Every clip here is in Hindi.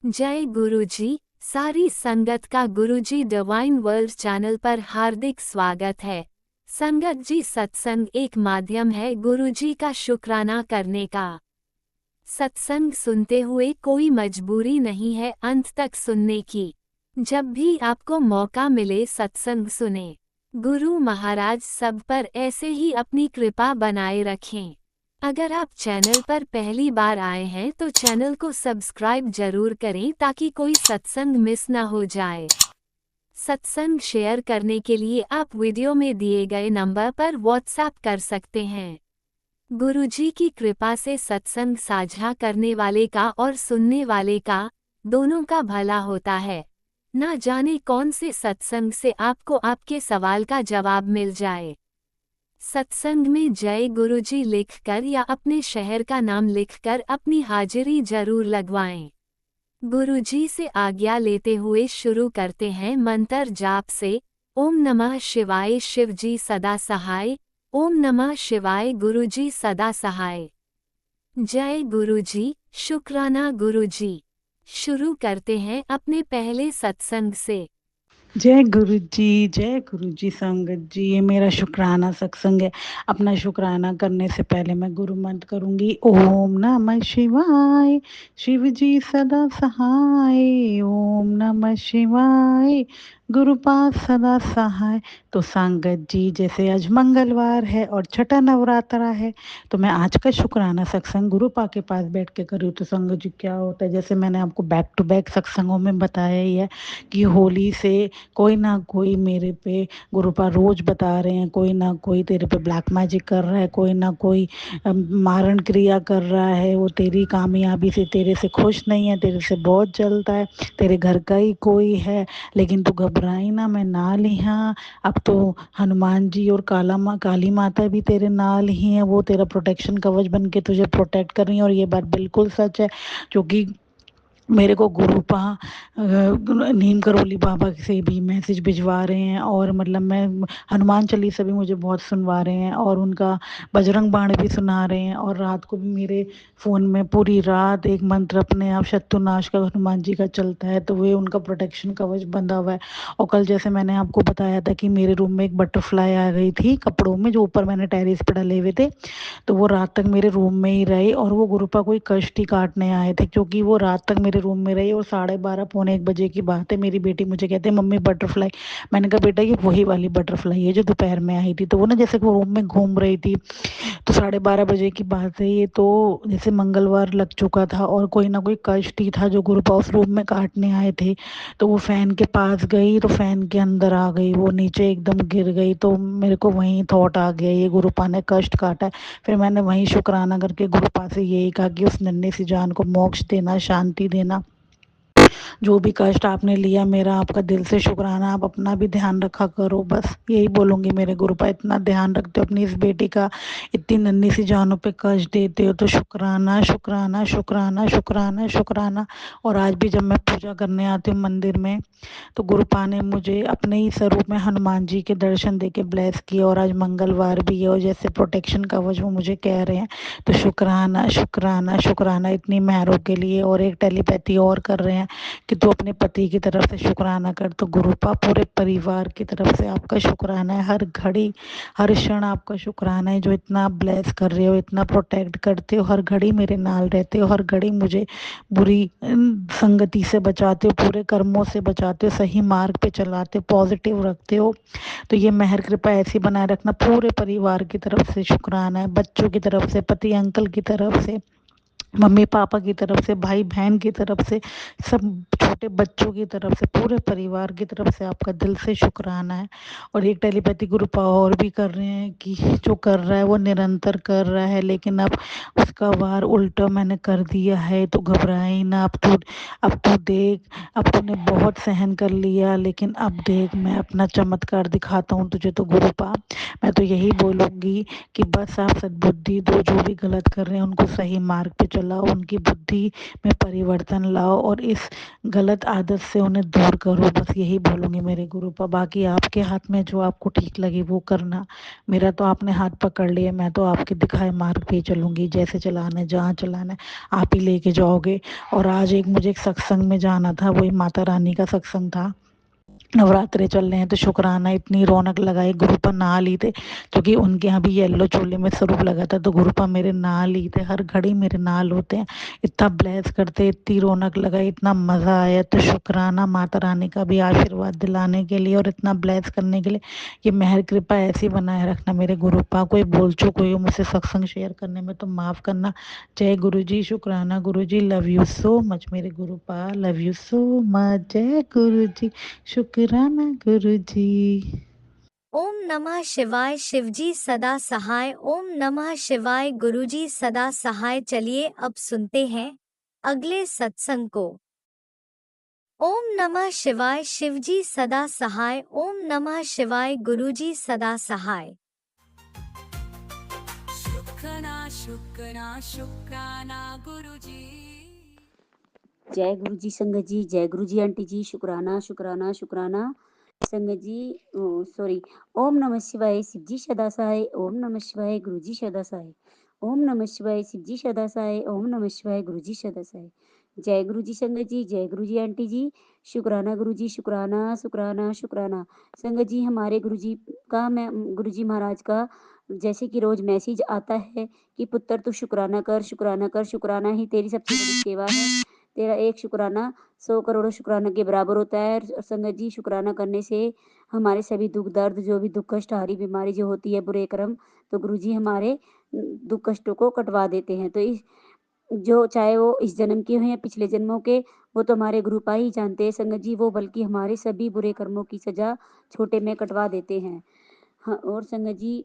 जय गुरुजी। सारी संगत का गुरुजी डिवाइन वर्ल्ड चैनल पर हार्दिक स्वागत है। संगत जी, सत्संग एक माध्यम है गुरुजी का शुक्राना करने का। सत्संग सुनते हुए कोई मजबूरी नहीं है अंत तक सुनने की। जब भी आपको मौका मिले सत्संग सुने। गुरु महाराज सब पर ऐसे ही अपनी कृपा बनाए रखें। अगर आप चैनल पर पहली बार आए हैं तो चैनल को सब्सक्राइब जरूर करें ताकि कोई सत्संग मिस ना हो जाए। सत्संग शेयर करने के लिए आप वीडियो में दिए गए नंबर पर व्हाट्सएप कर सकते हैं। गुरुजी की कृपा से सत्संग साझा करने वाले का और सुनने वाले का दोनों का भला होता है। ना जाने कौन से सत्संग से आपको आपके सवाल का जवाब मिल जाए। सत्संग में जय गुरुजी लिखकर या अपने शहर का नाम लिखकर अपनी हाजिरी जरूर लगवाएं। गुरुजी से आज्ञा लेते हुए शुरू करते हैं मंत्र जाप से। ओम नमः शिवाय, शिवजी सदा सहाय। ओम नमः शिवाय, गुरुजी सदा सहाय। जय गुरुजी, शुक्राना गुरुजी। शुरू करते हैं अपने पहले सत्संग से। जय गुरु जी संगत जी, ये मेरा शुक्राना सत्संग है। अपना शुक्राना करने से पहले मैं गुरु मंत्र करूंगी। ओम नमः शिवाय, शिव जी सदा सहाय। ओम नमः शिवाय, गुरु पास सदा सहाय। तो संगत जी, जैसे आज मंगलवार है और छठा नवरात्रा है, तो मैं आज का शुक्राना सत्संग गुरु पा के पास बैठ के करूँ। तो संगत जी, क्या होता है, जैसे मैंने आपको बैक टू बैक सत्संगों में बताया ही है कि होली से कोई ना कोई मेरे पे गुरुपा रोज बता रहे हैं, कोई ना कोई तेरे पे ब्लैक मैजिक कर रहा है, कोई ना कोई मारण क्रिया कर रहा है, वो तेरी कामयाबी से, तेरे से खुश नहीं है, तेरे से बहुत जलता है, तेरे घर का ही कोई है। लेकिन तू घबराई ना, मैं नाल ही हाँ। अब तो हनुमान जी और काली माता भी तेरे नाल ही है, वो तेरा प्रोटेक्शन कवच बन के तुझे प्रोटेक्ट कर रही है। और ये बात बिल्कुल सच है, क्योंकि मेरे को गुरुपा नीम करोली बाबा से भी मैसेज भिजवा रहे हैं, और मतलब मैं हनुमान चालीसा भी मुझे बहुत सुनवा रहे हैं, और उनका बजरंग बाण भी सुना रहे हैं। और रात को भी मेरे फ़ोन में पूरी रात एक मंत्र अपने आप शत्रुनाश का हनुमान जी का चलता है, तो वे उनका प्रोटेक्शन कवच बंधा हुआ है। और कल जैसे मैंने आपको बताया था कि मेरे रूम में एक बटरफ्लाई आ गई थी कपड़ों में, जो ऊपर मैंने टेरिस पे डले हुए थे, तो वो रात तक मेरे रूम में ही रहे, और वो गुरुपा कोई कष्ट ही काटने आए थे, क्योंकि वो रात तक मेरे रूम में रही। और 12:30 पौने 1 बजे की बात है, मेरी बेटी मुझे कहते हैं मम्मी बटरफ्लाई। मैंने कहा बेटा, ये वही वाली बटरफ्लाई है जो दोपहर में आई थी। तो वो ना जैसे वो रूम में घूम रही थी। तो 12:30 बजे की बात है ये, तो जैसे मंगलवार लग चुका था और कोई ना कोई कष्ट ही था जो गुरुपा उस रूम में काटने आए थे। तो वो फैन के पास गई, तो फैन के अंदर आ गई, वो नीचे एकदम गिर गई। तो मेरे को वहीं थॉट आ गया, ये गुरुपा ने कष्ट काटा है। फिर मैंने वहीं शुक्राना करके गुरुपा से यही कहा कि उस नन्ही सी जान को मोक्ष देना, शांति देना। जो भी कष्ट आपने लिया, मेरा आपका दिल से शुक्राना। आप अपना भी ध्यान रखा करो, बस यही बोलूँगी मेरे गुरुपा। इतना ध्यान रखते हो अपनी इस बेटी का, इतनी नन्ही सी जानों पे कष्ट देते हो, तो शुक्राना शुक्राना शुक्राना शुक्राना शुक्राना। और आज भी जब मैं पूजा करने आती हूँ मंदिर में, तो गुरुपा ने मुझे अपने ही स्वरूप में हनुमान जी के दर्शन दे के ब्लेस किया। और आज मंगलवार भी है, और जैसे प्रोटेक्शन कवच वो मुझे कह रहे हैं, तो शुक्राना शुक्राना शुक्राना इतनी मेहरों के लिए। और एक टेलीपैथी और कर रहे हैं कि तू अपने पति की तरफ से शुक्राना कर। तो गुरुपा पूरे परिवार की तरफ से आपका शुक्राना है, हर घड़ी हर क्षण आपका शुक्राना है, जो इतना आप ब्लेस कर रहे हो, इतना प्रोटेक्ट करते हो, हर घड़ी मेरे नाल रहते हो, हर घड़ी मुझे बुरी संगति से बचाते हो, पूरे कर्मों से बचाते हो, सही मार्ग पे चलाते हो, पॉजिटिव रखते हो। तो ये मेहर कृपा ऐसी बनाए रखना। पूरे परिवार की तरफ से शुक्राना है, बच्चों की तरफ से, पति अंकल की तरफ से, मम्मी पापा की तरफ से, भाई बहन की तरफ से, सब छोटे बच्चों की तरफ से, पूरे परिवार की तरफ से आपका दिल से शुक्राना है। और एक टेलीपैथी ग्रुप और भी कर रहे हैं कि जो कर रहा है वो निरंतर कर रहा है, लेकिन अब उसका वार उल्टा मैंने कर दिया है। तो घबराई ना, अब तू देख, अब तूने बहुत सहन कर लिया, लेकिन अब देख, मैं अपना चमत्कार दिखाता हूँ तुझे। तो गुरुपा, मैं तो यही बोलूँगी कि बस आप सद्बुद्धि दो, जो भी गलत कर रहे हैं उनको सही मार्ग पे चलाओ, उनकी बुद्धि में परिवर्तन लाओ, और इस गलत गलत आदत से उन्हें दूर करो, बस यही बोलूँगी मेरे गुरु पा। बाकी आपके हाथ में जो आपको ठीक लगे वो करना। मेरा तो आपने हाथ पकड़ लिया, मैं तो आपके दिखाए मार्ग पे ही चलूँगी, जैसे चलाना है, जहाँ चलाना है आप ही लेके जाओगे। और आज मुझे एक सत्संग में जाना था, वही माता रानी का सत्संग था। नवरात्रे चल रहे हैं तो शुक्राना इतनी रौनक लगाई, गुरुपा नहा ली थे, क्योंकि उनके यहाँ भी येलो चोले में स्वरूप लगा था, तो गुरुपा मेरे नहा ली थे, हर घड़ी मेरे नाल होते हैं, इतना ब्लेस करते, इतनी रौनक लगाई, इतना मज़ा आया। तो शुक्राना माता रानी का भी आशीर्वाद दिलाने के लिए और इतना ब्लेस करने के लिए। ये मेहर कृपा ऐसी बनाए रखना मेरे गुरुपा। कोई बोल चूक हुई हो मुझसे सत्संग शेयर करने में तो माफ़ करना। जय गुरु जी, शुक्राना गुरु जी, लव यू सो मच मेरे गुरुपा, लव यू सो मच। जय गुरु जी, शुक्राना गुरु जी। ओम नमः शिवाय, शिवजी सदा सहाय। ओम नमः शिवाय, गुरुजी सदा सहाय। चलिए अब सुनते हैं अगले सत्संग को। ओम नमः शिवाय, शिवजी सदा सहाय। ओम नमः शिवाय, गुरुजी सदा सहाय। शुक्राना शुक्राना शुक्राना गुरुजी। जय गुरु जी संगत जी, जय गुरु जी आंटी जी, शुक्राना शुक्राना शुक्राना संगत जी। सॉरी। ओम नमः शिवाय, शिव जी सदा सहाय। ओम नमः शिवाय, गुरु जी सदा सहाय। ओम नमः शिवाय, शिव जी सदा सहाय। ओम नमः शिवाय, गुरु जी सदा सहाय। जय गुरु जी संगत जी, जय गुरु जी आंटी जी, शुक्राना गुरु जी, शुक्राना शुक्राना शुक्राना संगत जी। हमारे गुरु जी का, मैं गुरु जी महाराज का जैसे कि रोज मैसेज आता है कि पुत्र तू शुक्राना कर, शुक्राना कर, शुक्राना ही तेरी सबसे बड़ी सेवा है। तेरा एक शुक्राना 100 करोड़ शुक्राना के बराबर होता है। और संगत जी, शुक्राना करने से हमारे सभी दुख दर्द, जो भी दुख कष्ट, हारी बीमारी जो होती है, बुरे कर्म, तो गुरु जी हमारे दुख कष्टों को कटवा देते हैं। तो इस जो चाहे वो इस जन्म के हों या पिछले जन्मों के, वो तो हमारे गुरुपा ही जानते हैं संगत जी। वो बल्कि हमारे सभी बुरे कर्मों की सजा छोटे में कटवा देते हैं। हाँ, और संगत जी,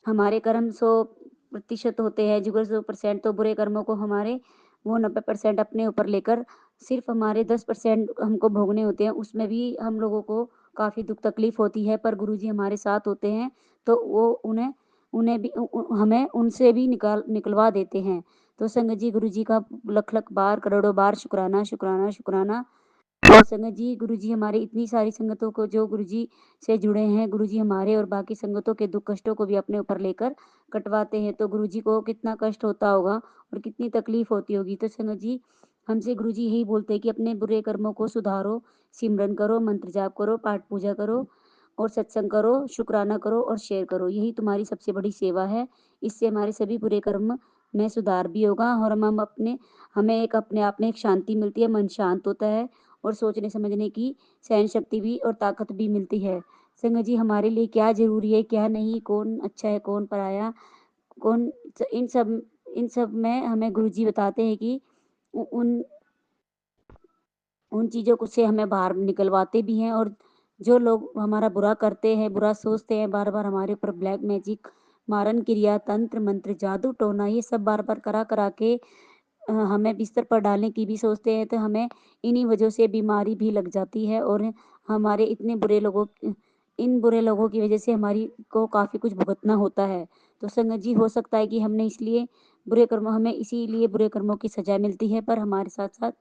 हमारे कर्म 100% होते हैं, जुगर 100%, तो बुरे कर्मों को हमारे वो 90% अपने ऊपर लेकर सिर्फ हमारे 10% हमको भोगने होते हैं। उसमें भी हम लोगों को काफ़ी दुख तकलीफ होती है, पर गुरुजी हमारे साथ होते हैं, तो वो उन्हें उन्हें भी हमें उनसे भी निकलवा देते हैं। तो संगत जी, गुरुजी का लख लख बार, करोड़ों बार शुक्राना शुक्राना शुक्राना। और संगत जी, गुरुजी हमारी इतनी सारी संगतों को जो गुरुजी से जुड़े हैं, गुरुजी हमारे और बाकी संगतों के दुख कष्टों को भी अपने ऊपर लेकर कटवाते हैं। तो गुरुजी को कितना कष्ट होता होगा और कितनी तकलीफ होती होगी। तो संगत जी, हमसे गुरुजी यही बोलते हैं कि अपने बुरे कर्मों को सुधारो, सिमरन करो, मंत्र जाप करो, पाठ पूजा करो और सत्संग करो, शुक्राना करो और शेयर करो। यही तुम्हारी सबसे बड़ी सेवा है। इससे हमारे सभी बुरे कर्म में सुधार भी होगा और हमें एक अपने आप में एक शांति मिलती है, मन शांत होता है और सोचने समझने की सहन शक्ति भी और ताकत भी मिलती है। संगत जी, हमारे लिए क्या जरूरी है, क्या नहीं, कौन अच्छा है, कौन पराया, कौन, इन सब में हमें गुरुजी बताते हैं कि उन उन चीज़ों को से हमें बाहर निकलवाते भी हैं। और जो लोग हमारा बुरा करते हैं, बुरा सोचते हैं, बार बार हमारे ऊपर ब्लैक मैजिक, मारन क्रिया, तंत्र मंत्र, जादू टोना, ये सब बार बार करा करा के हमें बिस्तर पर डालने की भी सोचते हैं, तो हमें इन्हीं वजह से बीमारी भी लग जाती है। और हमारे इन बुरे लोगों की वजह से हमारी को काफ़ी कुछ भुगतना होता है। तो संगत जी, हो सकता है कि हमें इसीलिए बुरे कर्मों की सजा मिलती है, पर हमारे साथ साथ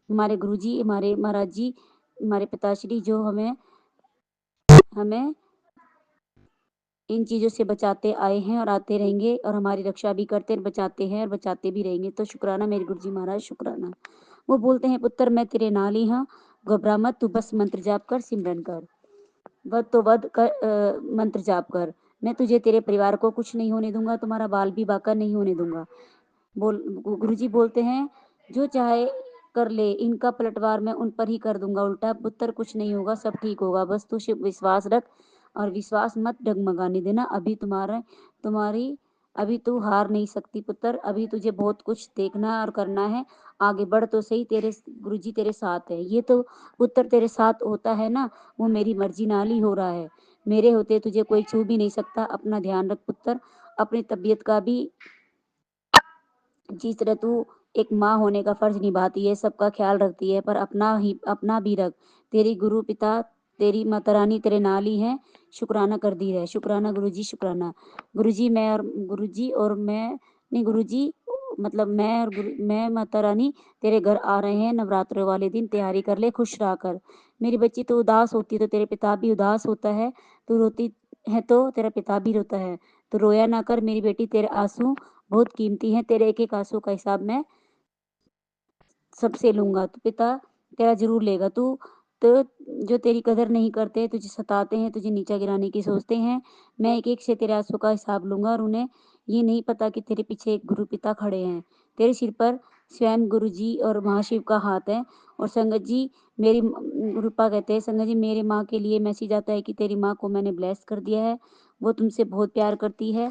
हमारे गुरुजी, हमारे महाराज जी, हमारे पिताश्री जो हमें हमें इन चीज़ों से बचाते आए हैं और आते रहेंगे, और हमारी रक्षा भी करते, बचाते हैं और बचाते भी रहेंगे। तो शुक्राना मेरे गुरुजी महाराज, शुक्राना। वो बोलते हैं, पुत्र मैं तेरे नाल ही हाँ, घबरा मत, तू बस मंत्र जाप कर, सिमरन कर, वध तो वध कर, मंत्र जाप कर। मैं तुझे, तेरे परिवार को कुछ नहीं होने दूंगा, तुम्हारा बाल भी बाका नहीं होने दूंगा। गुरुजी बोलते हैं, जो चाहे कर ले, इनका पलटवार मैं उन पर ही कर दूंगा उल्टा। पुत्र कुछ नहीं होगा, सब ठीक होगा, बस तू शिव विश्वास रख और विश्वास मत डगमगाने देना। तुम्हारी अभी तू हार नहीं सकती पुत्र, अभी तुझे बहुत कुछ देखना और करना है। आगे बढ़ तो सही, तेरे गुरुजी तेरे साथ है। ये तो पुत्र तेरे साथ होता है ना, वो मेरी मर्जी नाल ही हो रहा है। मेरे होते तुझे कोई छू भी नहीं सकता। अपना ध्यान रख पुत्र, अपनी तबीयत का भी, जिस तरह तू एक माँ होने का फर्ज निभाती है, सबका ख्याल रखती है, पर अपना भी रख। तेरी गुरु पिता, तेरी माता रानी तेरे नाल ही है। शुक्राना कर दी है, शुक्राना गुरुजी, शुक्राना गुरुजी। मैं और गुरुजी और मैं नहीं, गुरुजी मतलब मैं माता रानी तेरे घर आ रहे हैं, नवरात्र वाले दिन तैयारी कर ले, खुश रहा कर। मेरी बच्ची तो उदास होती है तो तेरे पिता भी उदास होता है, तू रोती है तो तेरा पिता भी रोता है, तो रोया ना कर मेरी बेटी, तेरे आंसू बहुत कीमती हैं, तेरे एक एक आंसू का हिसाब मैं सबसे लूंगा, तो पिता तेरा जरूर लेगा। तू तो जो तेरी कदर नहीं करते, तुझे सताते हैं, तुझे नीचा गिराने की सोचते हैं, मैं एक एक से तेरे आंसू का हिसाब लूंगा, और उन्हें ये नहीं पता कि तेरे पीछे एक गुरु पिता खड़े हैं, तेरे सिर पर स्वयं गुरु जी और महाशिव का हाथ है। और संगत जी मेरी रूपा कहते हैं, संगत जी मेरे माँ के लिए मैसेज आता है कि तेरी माँ को मैंने ब्लेस कर दिया है, वो तुमसे बहुत प्यार करती है,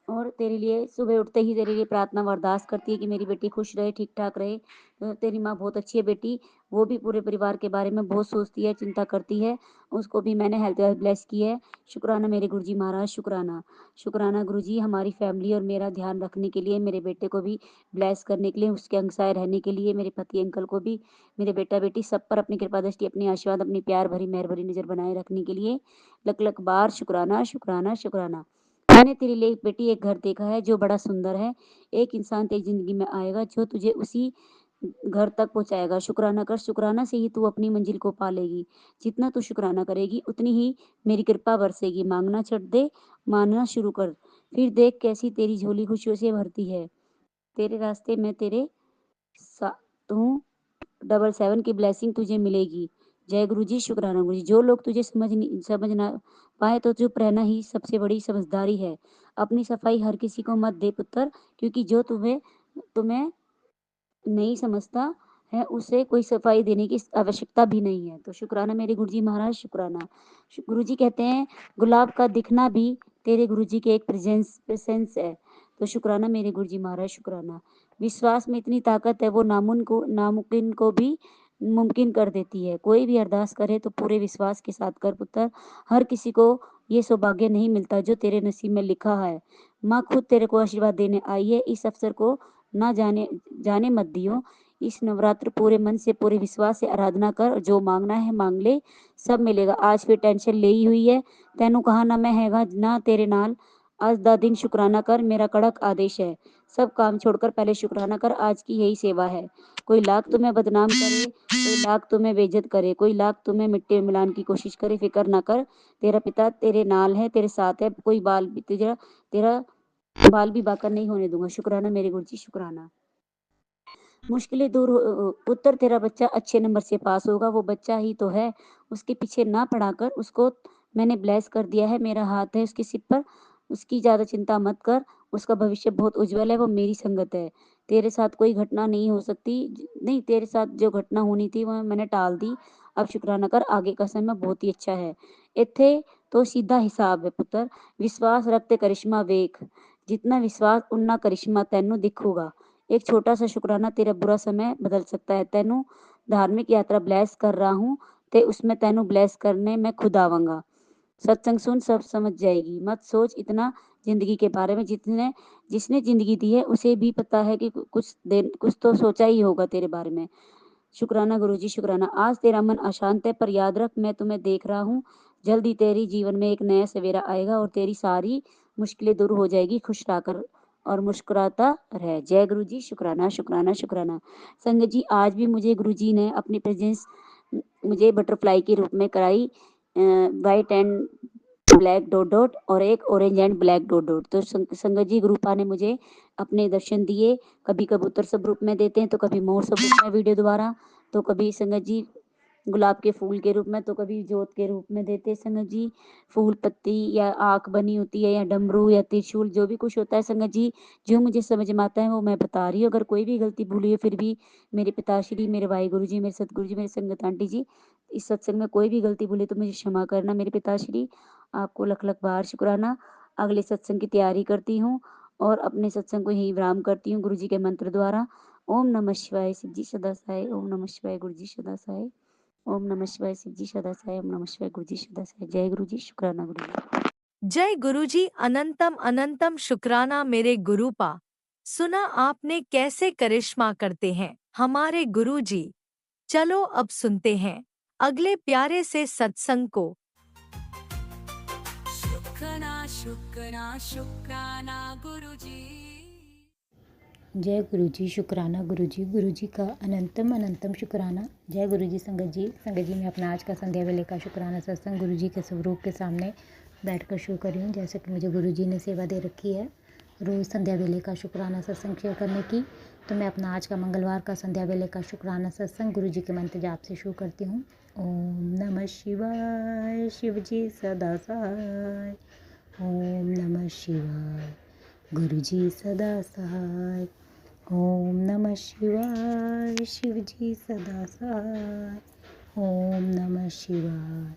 और तेरे लिए सुबह उठते ही तेरे लिए प्रार्थना व अरदास करती है कि मेरी बेटी खुश रहे, ठीक ठाक रहे। तो तेरी माँ बहुत अच्छी है बेटी, वो भी पूरे परिवार के बारे में बहुत सोचती है, चिंता करती है, उसको भी मैंने हेल्थ ब्लेस की है। शुक्राना मेरे गुरुजी महाराज, शुक्राना। शुक्राना गुरुजी हमारी फैमिली और मेरा ध्यान रखने के लिए, मेरे बेटे को भी ब्लेस करने के लिए, उसके अंगसाय रहने के लिए, मेरे पति अंकल को भी, मेरे बेटा बेटी सब पर अपनी कृपा दृष्टि, अपनी आशीर्वाद, अपनी प्यार भरी मेहर भरी नजर बनाए रखने के लिए लख लख बार शुक्राना शुक्राना शुक्राना। मैंने तेरे लिए बेटी एक घर देखा है जो बड़ा सुंदर है, एक इंसान तेरी जिंदगी में आएगा जो तुझे उसी घर तक पहुंचाएगा। शुक्राना कर, शुक्राना से ही तू अपनी मंजिल को पालेगी। जितना तू शुक्राना करेगी उतनी ही मेरी कृपा बरसेगी। मांगना छੱਡ दे, मानना शुरू कर, फिर देख कैसी तेरी झोली खुशियों से भरती है। तेरे रास्ते में तेरे तू 777 की ब्लेसिंग तुझे मिलेगी। जय गुरु जी, शुक्राना गुरु जी। जो लोग तुझे समझ ना पाए तो चुप रहना ही सबसे बड़ी समझदारी है। अपनी सफाई हर किसी को मत दे पुत्र, क्योंकि जो तुम्हें तुम्हें नहीं समझता है उसे कोई सफाई देने की आवश्यकता भी नहीं है। तो शुक्राना मेरे गुरुजी महाराज, शुक्राना। गुरुजी कहते हैं गुलाब का दिखना भी तेरे गुरुजी के एक प्रेजेंस है। तो शुक्राना मेरे गुरुजी महाराज, शुक्राना। विश्वास में इतनी ताकत है, वो नामुमकिन को भी मुमकिन कर देती है। कोई भी अरदास करे तो पूरे विश्वास के साथ कर पुत्र, हर किसी को ये सौभाग्य नहीं मिलता जो तेरे नसीब में लिखा है। माँ खुद तेरे को आशीर्वाद देने आई है, इस अवसर को ना जाने जाने मत दियो। इस नवरात्र पूरे मन से, पूरे विश्वास से आराधना कर, जो मांगना है मांग ले, सब मिलेगा। आज फिर टेंशन ले ही हुई है, तेनू कहा ना मैं हैगा ना तेरे नाल। आज दा दिन शुक्राना कर, मेरा कड़क आदेश है। सब काम छोड़कर पहले शुक्राना कर, आज की यही सेवा है। कोई लाख तुम्हें बदनाम करे, कोई लाख तुम्हें बेइज्जत करे, कोई लाख तुम्हें मिट्टी में मिलाने की कोशिश करे, फिक्र ना कर, तेरा पिता तेरे नाल है, तेरे साथ है। कोई बाल भी तेरा बाल भी बांका नहीं होने दूंगा। शुक्राना मेरे गुरु जी, शुक्राना। मुश्किलें दूर हो पुत्र, तेरा बच्चा अच्छे नंबर से पास होगा। वो बच्चा ही तो है, उसके पीछे ना पढ़ाकर उसको मैंने ब्लेस कर दिया है, मेरा हाथ है उसके सिर पर। उसकी ज़्यादा चिंता मत कर, उसका भविष्य बहुत उज्जवल है, वो मेरी संगत है। तेरे साथ कोई घटना नहीं हो सकती, नहीं तेरे साथ जो घटना होनी थी वह मैंने टाल दी। अब शुक्राना कर, आगे का समय बहुत ही अच्छा है। इत्थे तो सीधा हिसाब है पुत्र, विश्वास रखते करिश्मा वेख, जितना विश्वास उन्ना करिश्मा तेनू दिखूगा। एक छोटा सा शुक्राना तेरा बुरा समय बदल सकता है। तेनू धार्मिक यात्रा ब्लेस कर रहा हूँ, ते उसमें तेनू ब्लेस करने मैं खुद आवांगा। सत्संग सुन, सब समझ जाएगी। मत सोच इतना जिंदगी के बारे में, जिसने जिंदगी दी है उसे भी पता है कि कुछ तो सोचा ही होगा तेरे बारे में। शुक्राना गुरुजी, शुक्राना। आज तेरा मन अशांत है, पर याद रख मैं तुम्हें देख रहा हूँ। जल्दी तेरी जीवन में एक नया सवेरा आएगा और तेरी सारी मुश्किलें दूर हो जाएगी। खुश रहकर और मुस्कुराता रह। जय गुरु जी, शुक्राना शुक्राना शुक्राना। संगत जी आज भी मुझे गुरु जी ने अपनी प्रेजेंस मुझे बटरफ्लाई के रूप में कराई, white and black dot dot और एक orange and black dot dot. तो संगत जी गुरुपा ने मुझे अपने दर्शन दिए। कभी कबूतर सब रूप में देते हैं, तो कभी मोर सब रूप में वीडियो द्वारा, तो कभी संगत जी गुलाब के फूल के रूप में, तो कभी जोत के रूप में देते हैं संगत जी। फूल पत्ती या आँख बनी होती है या डमरू या त्रिशूल, जो भी कुछ होता है संगत जी, जो मुझे समझ में आता है वो मैं बता रही हूँ। अगर कोई भी गलती भूली है फिर भी मेरे पिताश्री, मेरे भाई गुरु जी, मेरे सतगुरु जी, मेरे संगत आंटी जी, इस सत्संग में कोई भी गलती भूली तो मुझे क्षमा करना मेरे पिताश्री। आपको लख लख बार शुक्राना। अगले सत्संग की तैयारी करती हूँ और अपने सत्संग को यही विराम करती हूँ गुरु जी के मंत्र द्वारा। ओम नमः शिवाय, शिव जी सदा सहाय। ओम नमः शिवाय, गुरु जी सदा सहाय। ओम नमः शिवाय, शिव जी सदा सहाय। ओम नमः शिवाय, गुरु जी सदा सहाय। जय गुरु जी, शुक्राना गुरु जी। जय गुरुजी, अनंतम अनंतम शुक्राना मेरे गुरुपा। सुना आपने कैसे करिश्मा करते हैं हमारे गुरुजी। चलो अब सुनते हैं अगले प्यारे से सत्संग को। शुक्राना शुक्राना शुक्राना गुरुजी। जय गुरु जी, शुक्राना गुरु जी का अनंतम अनंतम शुक्राना। जय गुरु जी संगत जी। संगत जी, मैं अपना आज का संध्या वेले का शुक्राना सत्संग गुरु जी के स्वरूप के सामने बैठकर शुरू कर रही हूँ। जैसे कि मुझे गुरु जी ने सेवा दे रखी है रोज़ संध्या वेले का शुक्राना सत्संग शेयर करने की, तो मैं अपना आज का मंगलवार का संध्या वेले का शुक्राना सत्संग गुरु जी के मंत्र जाप से शुरू करती हूँ। ओम नमः शिवाय, शिव जी सदा सहाय। ओम नमः शिवाय, गुरु जी सदा सहाय। ओम नमः शिवाय, शिव जी सदा सहाय। ओम नमः शिवाय,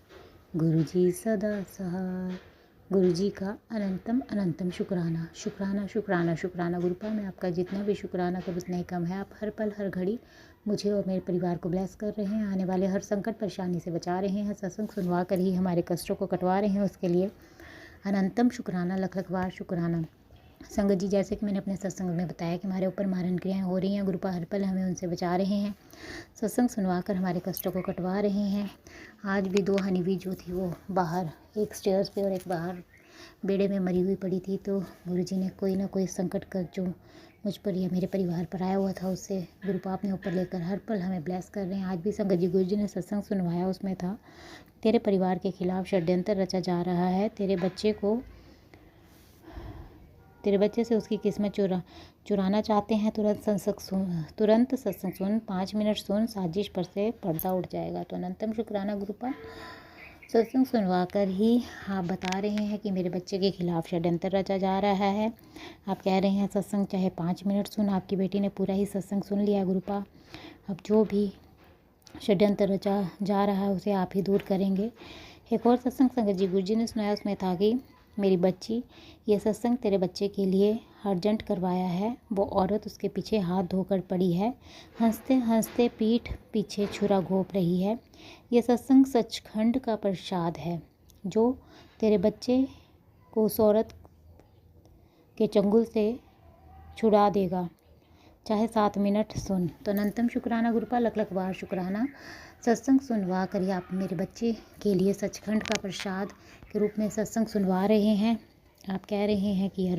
गुरु जी सदा सहाय। गुरु जी का अनंतम अनंतम शुक्राना। शुक्राना शुक्राना शुक्राना गुरुपा, मैं आपका जितना भी शुक्राना करूँ उतना ही कम है। आप हर पल हर घड़ी मुझे और मेरे परिवार को ब्लेस कर रहे हैं, आने वाले हर संकट परेशानी से बचा रहे हैं, सत्संग सुनवा कर ही हमारे कष्टों को कटवा रहे हैं। उसके लिए अनंतम शुक्राना, लख लख बार शुक्राना। संगत जी, जैसे कि मैंने अपने सत्संग में बताया कि हमारे ऊपर मारण क्रियाएँ हो रही हैं, गुरुपा हर पल हमें उनसे बचा रहे हैं, सत्संग सुनवा कर हमारे कष्टों को कटवा रहे हैं। आज भी 2 हनीबी जो थी वो बाहर, एक स्टेयर्स पे और एक बाहर बेड़े में मरी हुई पड़ी थी, तो गुरु जी ने कोई ना कोई संकट कर जो मुझ पर या मेरे परिवार पर आया हुआ था उससे गुरुपा अपने ऊपर लेकर हर पल हमें ब्लेस कर रहे हैं। आज भी संगत जी गुरु जी ने सत्संग सुनवाया, उसमें था तेरे परिवार के खिलाफ षड्यंत्र रचा जा रहा है, तेरे बच्चे से उसकी किस्मत चुराना चाहते हैं। तुरंत सत्संग सुन, 5 मिनट सुन, साजिश पर से पर्दा उठ जाएगा। तो अनंतम शुक्राना गुरुपा, सत्संग सुनवा कर ही आप बता रहे हैं कि मेरे बच्चे के खिलाफ षड्यंत्र रचा जा रहा है। आप कह रहे हैं सत्संग चाहे 5 मिनट सुन, आपकी बेटी ने पूरा ही सत्संग सुन लिया गुरुपा। अब जो भी षड्यंत्र रचा जा रहा है उसे आप ही दूर करेंगे। एक और सत्संग संगत जी गुरु जी ने सुनाया, उसमें था कि मेरी बच्ची, ये सत्संग तेरे बच्चे के लिए अर्जेंट करवाया है। वो औरत उसके पीछे हाथ धोकर पड़ी है, हंसते हंसते पीठ पीछे छुरा घोंप रही है। ये सत्संग सचखंड का प्रसाद है जो तेरे बच्चे को उस औरत के चंगुल से छुड़ा देगा, चाहे 7 मिनट सुन। तो अनंतम शुक्राना गुरुपा, लख लख बार शुक्राना। सत्संग सुनवा कर ही आप मेरे बच्चे के लिए सचखंड का प्रसाद के रूप में सत्संग सुनवा रहे हैं। आप कह रहे हैं कि ये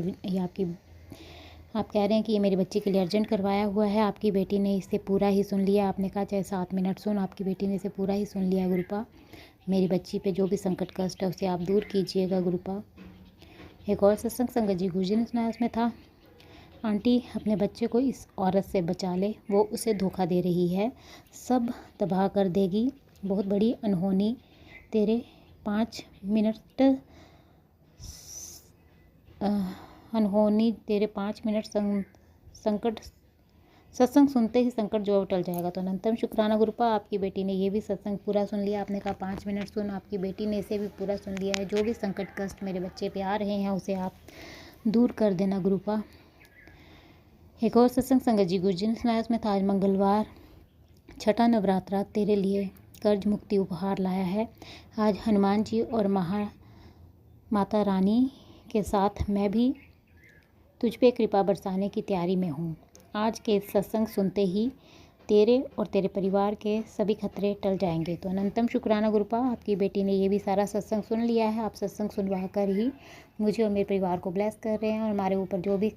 मेरे बच्चे के लिए अर्जेंट करवाया हुआ है। आपकी बेटी ने इसे पूरा ही सुन लिया। आपने कहा चाहे 7 मिनट सुन, आपकी बेटी ने इसे पूरा ही सुन लिया गुरुपा। मेरी बच्ची पे जो भी संकट कष्ट है उसे आप दूर कीजिएगा गुरुपा। एक और सत्संग संगत जी गुरु जी ने सुनाया, उसमें था आंटी अपने बच्चे को इस औरत से बचा ले, वो उसे धोखा दे रही है, सब तबाह कर देगी, बहुत बड़ी अनहोनी तेरे 5 मिनट संकट सत्संग सुनते ही संकट जो टल जाएगा। तो अनंतम शुक्राना गुरुपा, आपकी बेटी ने ये भी सत्संग पूरा सुन लिया। आपने कहा 5 मिनट सुन, आपकी बेटी ने इसे भी पूरा सुन लिया है। जो भी संकट कष्ट मेरे बच्चे पे आ रहे हैं उसे आप दूर कर देना गुरुपा। एक और सत्संग संगत जी गुरु जी ने सुनाया, उसमें था आज मंगलवार, छठा नवरात्रा तेरे लिए कर्ज मुक्ति उपहार लाया है। आज हनुमान जी और माता रानी के साथ मैं भी तुझ पे कृपा बरसाने की तैयारी में हूँ। आज के सत्संग सुनते ही तेरे और तेरे परिवार के सभी खतरे टल जाएंगे। तो अनंतम शुक्राना गुरुपा, आपकी बेटी ने ये भी सारा सत्संग सुन लिया है। आप सत्संग सुनवा कर ही मुझे और मेरे परिवार को ब्लेस कर रहे हैं और हमारे ऊपर जो भी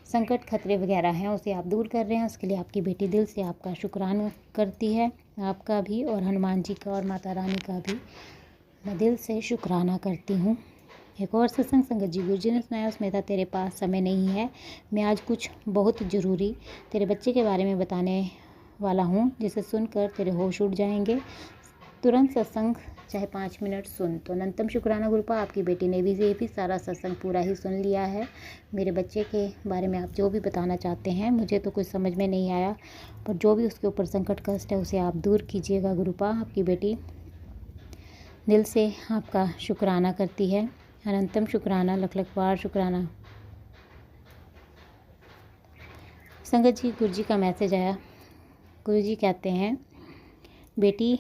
संकट खतरे वगैरह हैं उसे आप दूर कर रहे हैं। उसके लिए आपकी बेटी दिल से आपका शुक्राना करती है, आपका भी और हनुमान जी का और माता रानी का भी मैं दिल से शुक्राना करती हूँ। एक और सत्संग संगत जी गुरु जी ने सुनाया, उसमें था तेरे पास समय नहीं है, मैं आज कुछ बहुत ज़रूरी तेरे बच्चे के बारे में बताने वाला हूँ जिसे सुनकर तेरे होश उड़ जाएंगे। तुरंत सत्संग चाहे 5 मिनट सुन। तो अनंतम शुक्राना गुरुपा, आपकी बेटी ने भी ये भी सारा सत्संग पूरा ही सुन लिया है। मेरे बच्चे के बारे में आप जो भी बताना चाहते हैं, मुझे तो कुछ समझ में नहीं आया, पर जो भी उसके ऊपर संकट कष्ट है उसे आप दूर कीजिएगा गुरुपा। आपकी बेटी दिल से आपका शुक्राना करती है। अनंतम शुक्राना, लख लख बार शुक्राना। संगत जी गुरु जी का मैसेज आया। गुरु जी कहते हैं, बेटी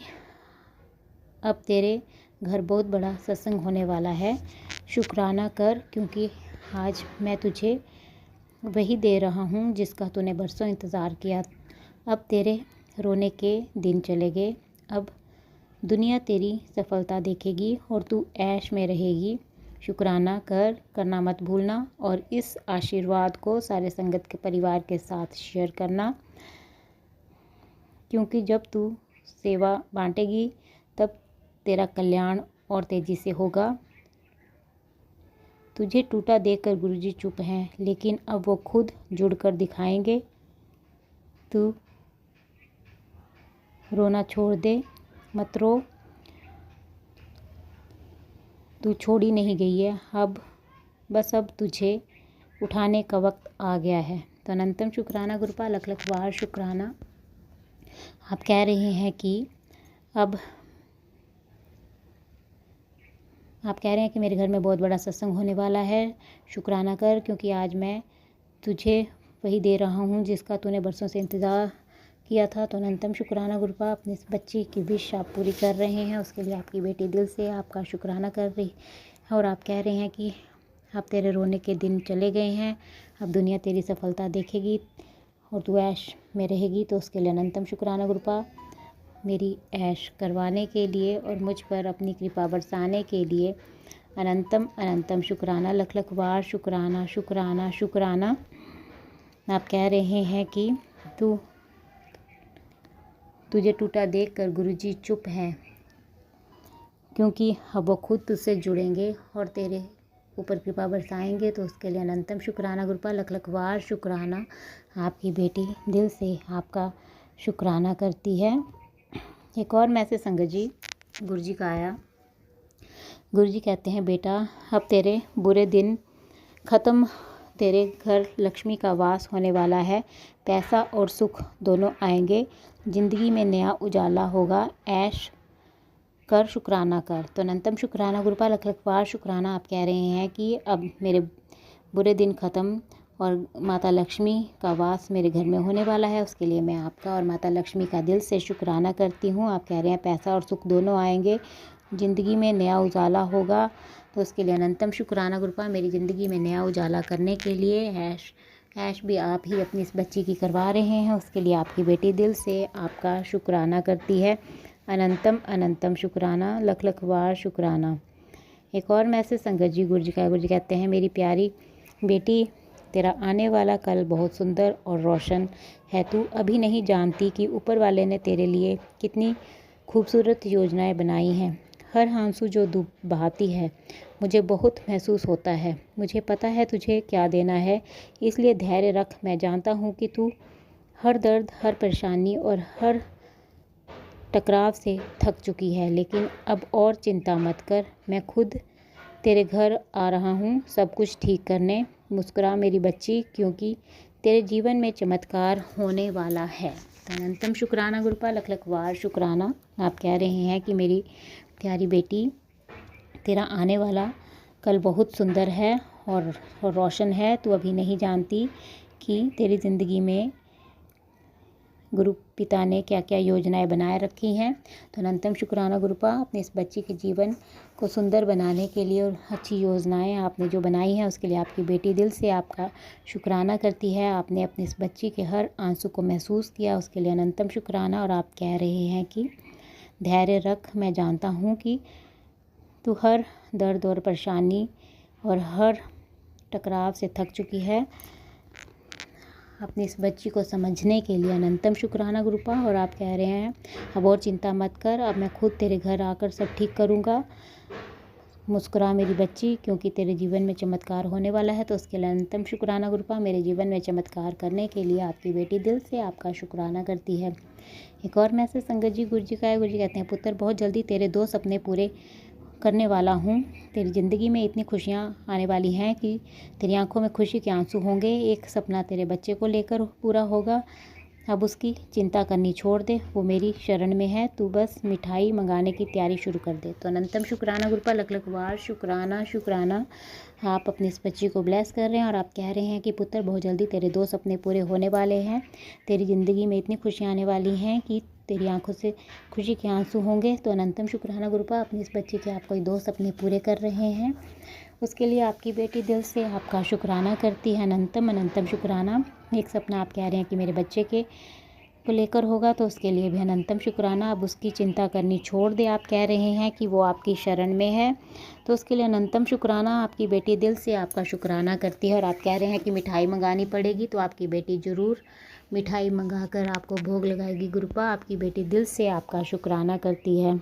अब तेरे घर बहुत बड़ा सत्संग होने वाला है, शुक्राना कर, क्योंकि आज मैं तुझे वही दे रहा हूँ जिसका तूने बरसों इंतज़ार किया। अब तेरे रोने के दिन चले गए, अब दुनिया तेरी सफलता देखेगी और तू ऐश में रहेगी। शुक्राना करना मत भूलना और इस आशीर्वाद को सारे संगत के परिवार के साथ शेयर करना, क्योंकि जब तू सेवा बांटेगी तब तेरा कल्याण और तेज़ी से होगा। तुझे टूटा देखकर गुरुजी चुप हैं, लेकिन अब वो खुद जुड़कर दिखाएंगे। तू रोना छोड़ दे, मत रो, तू छोड़ी नहीं गई है। अब तुझे उठाने का वक्त आ गया है। तो अनंतम शुक्राना गुरुपा, लख लख बार शुक्राना। आप कह रहे हैं कि मेरे घर में बहुत बड़ा सत्संग होने वाला है। शुक्राना कर, क्योंकि आज मैं तुझे वही दे रहा हूँ जिसका तूने बरसों से इंतज़ार किया था। तो अनंतम शुक्राना गुरुपा, अपनी इस बच्ची की विश आप पूरी कर रहे हैं, उसके लिए आपकी बेटी दिल से आपका शुक्राना कर रही है। और आप कह रहे हैं कि अब तेरे रोने के दिन चले गए हैं, अब दुनिया तेरी सफलता देखेगी और तू ऐश में रहेगी। तो उसके लिए अनंतम शुक्राना गुरुपा, मेरी ऐश करवाने के लिए और मुझ पर अपनी कृपा बरसाने के लिए अनंतम अनंतम शुक्राना, लख लख बार शुक्राना शुक्राना शुक्राना। आप कह रहे हैं कि तुझे टूटा देखकर गुरुजी चुप हैं, क्योंकि अब वो खुद तुझसे जुड़ेंगे और तेरे ऊपर कृपा बरसाएंगे। तो उसके लिए अनंतम शुक्राना गुरुपा, लख लख बार शुक्राना। आपकी बेटी दिल से आपका शुक्राना करती है। एक और मैसेज संगत जी गुरुजी का आया। गुरुजी कहते हैं, बेटा अब तेरे बुरे दिन ख़त्म, तेरे घर लक्ष्मी का वास होने वाला है, पैसा और सुख दोनों आएंगे, ज़िंदगी में नया उजाला होगा, ऐश कर, शुक्राना कर। तो अनंतम शुक्राना गुरुपा, लख लख बार शुक्राना। आप कह रहे हैं कि अब मेरे बुरे दिन ख़त्म और माता लक्ष्मी का वास मेरे घर में होने वाला है। उसके लिए मैं आपका और माता लक्ष्मी का दिल से शुक्राना करती हूँ। आप कह रहे हैं पैसा और सुख दोनों आएंगे, ज़िंदगी में नया उजाला होगा। तो उसके लिए अनंतम शुक्राना गुरुपा, मेरी ज़िंदगी में नया उजाला करने के लिए ऐश भी आप ही अपनी इस बच्ची की करवा रहे हैं। उसके लिए आपकी बेटी दिल से आपका शुक्राना करती है। अनंतम अनंतम शुक्राना, लख लख बार शुक्राना। एक और मैसेज संगत जी गुरुजी का। गुरुजी कहते हैं, मेरी प्यारी बेटी, तेरा आने वाला कल बहुत सुंदर और रोशन है। तू अभी नहीं जानती कि ऊपर वाले ने तेरे लिए कितनी खूबसूरत योजनाएं बनाई हैं। हर आंसू जो तू बहाती है मुझे बहुत महसूस होता है। मुझे पता है तुझे क्या देना है, इसलिए धैर्य रख। मैं जानता हूँ कि तू हर दर्द, हर परेशानी और हर टकराव से थक चुकी है, लेकिन अब और चिंता मत कर। मैं खुद तेरे घर आ रहा हूँ सब कुछ ठीक करने। मुस्कुरा मेरी बच्ची, क्योंकि तेरे जीवन में चमत्कार होने वाला है। तो अनंतम शुक्राना गुरुपा, लख लख बार शुक्राना। आप कह रहे हैं कि मेरी प्यारी बेटी, तेरा आने वाला कल बहुत सुंदर है और रोशन है। तू अभी नहीं जानती कि तेरी ज़िंदगी में गुरु पिता ने क्या क्या योजनाएं बनाए रखी हैं। तो अनंतम शुक्राना गुरुपा, अपने इस बच्ची के जीवन को सुंदर बनाने के लिए और अच्छी योजनाएं आपने जो बनाई हैं उसके लिए आपकी बेटी दिल से आपका शुक्राना करती है। आपने अपनी इस बच्ची के हर आंसू को महसूस किया, उसके लिए अनंतम शुक्राना। और आप कह रहे हैं कि धैर्य रख, मैं जानता हूँ कि तू हर दर्द और परेशानी और हर टकराव से थक चुकी है। अपनी इस बच्ची को समझने के लिए अनंतम शुक्राना गुरुपा। और आप कह रहे हैं, अब और चिंता मत कर, अब मैं खुद तेरे घर आकर सब ठीक करूँगा। मुस्कुरा मेरी बच्ची, क्योंकि तेरे जीवन में चमत्कार होने वाला है। तो उसके लिए अनंतम शुक्राना गुरुपा, मेरे जीवन में चमत्कार करने के लिए आपकी बेटी दिल से आपका शुक्राना करती है। एक और मैसेज संगत जी गुरुजी का है। गुरुजी कहते हैं, पुत्र बहुत जल्दी तेरे 2 सपने पूरे करने वाला हूँ। तेरी ज़िंदगी में इतनी खुशियाँ आने वाली हैं कि तेरी आंखों में खुशी के आंसू होंगे। एक सपना तेरे बच्चे को लेकर पूरा होगा। अब उसकी चिंता करनी छोड़ दे, वो मेरी शरण में है। तू बस मिठाई मंगाने की तैयारी शुरू कर दे। तो अनंतम शुक्राना गुरुपा, लख लख बार शुक्राना शुक्राना। आप अपनी इस बच्ची को ब्लेस कर रहे हैं और आप कह रहे हैं कि पुत्र बहुत जल्दी तेरे 2 सपने पूरे होने वाले हैं। तेरी ज़िंदगी में इतनी खुशियाँ आने वाली हैं कि तेरी आंखों से खुशी के आंसू होंगे। तो अनंतम शुक्राना गुरुपा, अपनी इस बच्ची के आप कोई 2 सपने पूरे कर रहे हैं, उसके लिए आपकी बेटी दिल से आपका शुक्राना करती है। अनंतम अनंतम शुक्राना। एक सपना आप कह रहे हैं कि मेरे बच्चे के को लेकर होगा तो उसके लिए भी अनंतम शुक्राना। अब उसकी चिंता करनी छोड़ दे। आप कह रहे हैं कि वो आपकी शरण में है तो उसके लिए अनंतम शुक्राना। आपकी बेटी दिल से आपका शुक्राना करती है और आप कह रहे हैं कि मिठाई मंगानी पड़ेगी तो आपकी बेटी ज़रूर मिठाई मंगा कर आपको भोग लगाएगी। गुरुपा आपकी बेटी दिल से आपका शुक्राना करती है।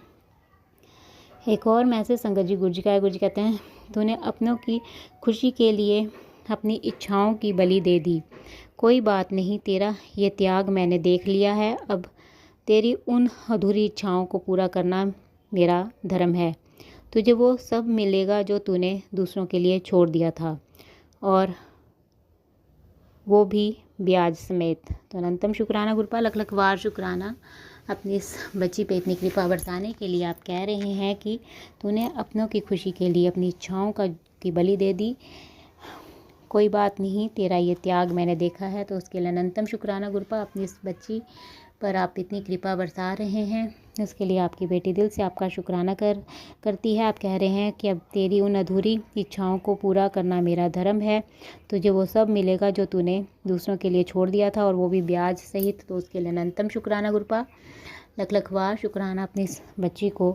एक और मैसेज संगत जी गुरु जी का है। गुरु जी कहते हैं तूने अपनों की खुशी के लिए अपनी इच्छाओं की बलि दे दी। कोई बात नहीं, तेरा ये त्याग मैंने देख लिया है। अब तेरी उन अधूरी इच्छाओं को पूरा करना मेरा धर्म है। तुझे वो सब मिलेगा जो तूने दूसरों के लिए छोड़ दिया था, और वो भी ब्याज समेत। तो अनंतम शुक्राना गुरुपा, लख लख वार शुक्राना अपनी इस बच्ची पे इतनी कृपा बरसाने के लिए। आप कह रहे हैं कि तूने अपनों की खुशी के लिए अपनी इच्छाओं की बलि दे दी। कोई बात नहीं, तेरा ये त्याग मैंने देखा है। तो उसके लिए अनंतम शुक्राना गुरुपा, अपनी इस बच्ची पर आप इतनी कृपा बरसा रहे हैं, उसके लिए आपकी बेटी दिल से आपका शुक्राना करती है। आप कह रहे हैं कि अब तेरी उन अधूरी इच्छाओं को पूरा करना मेरा धर्म है। तुझे वो सब मिलेगा जो तूने दूसरों के लिए छोड़ दिया था, और वो भी ब्याज सहित। तो उसके लिए अनंतम शुक्राना गुरुपा, लख लख वार शुक्राना अपनी इस बच्ची को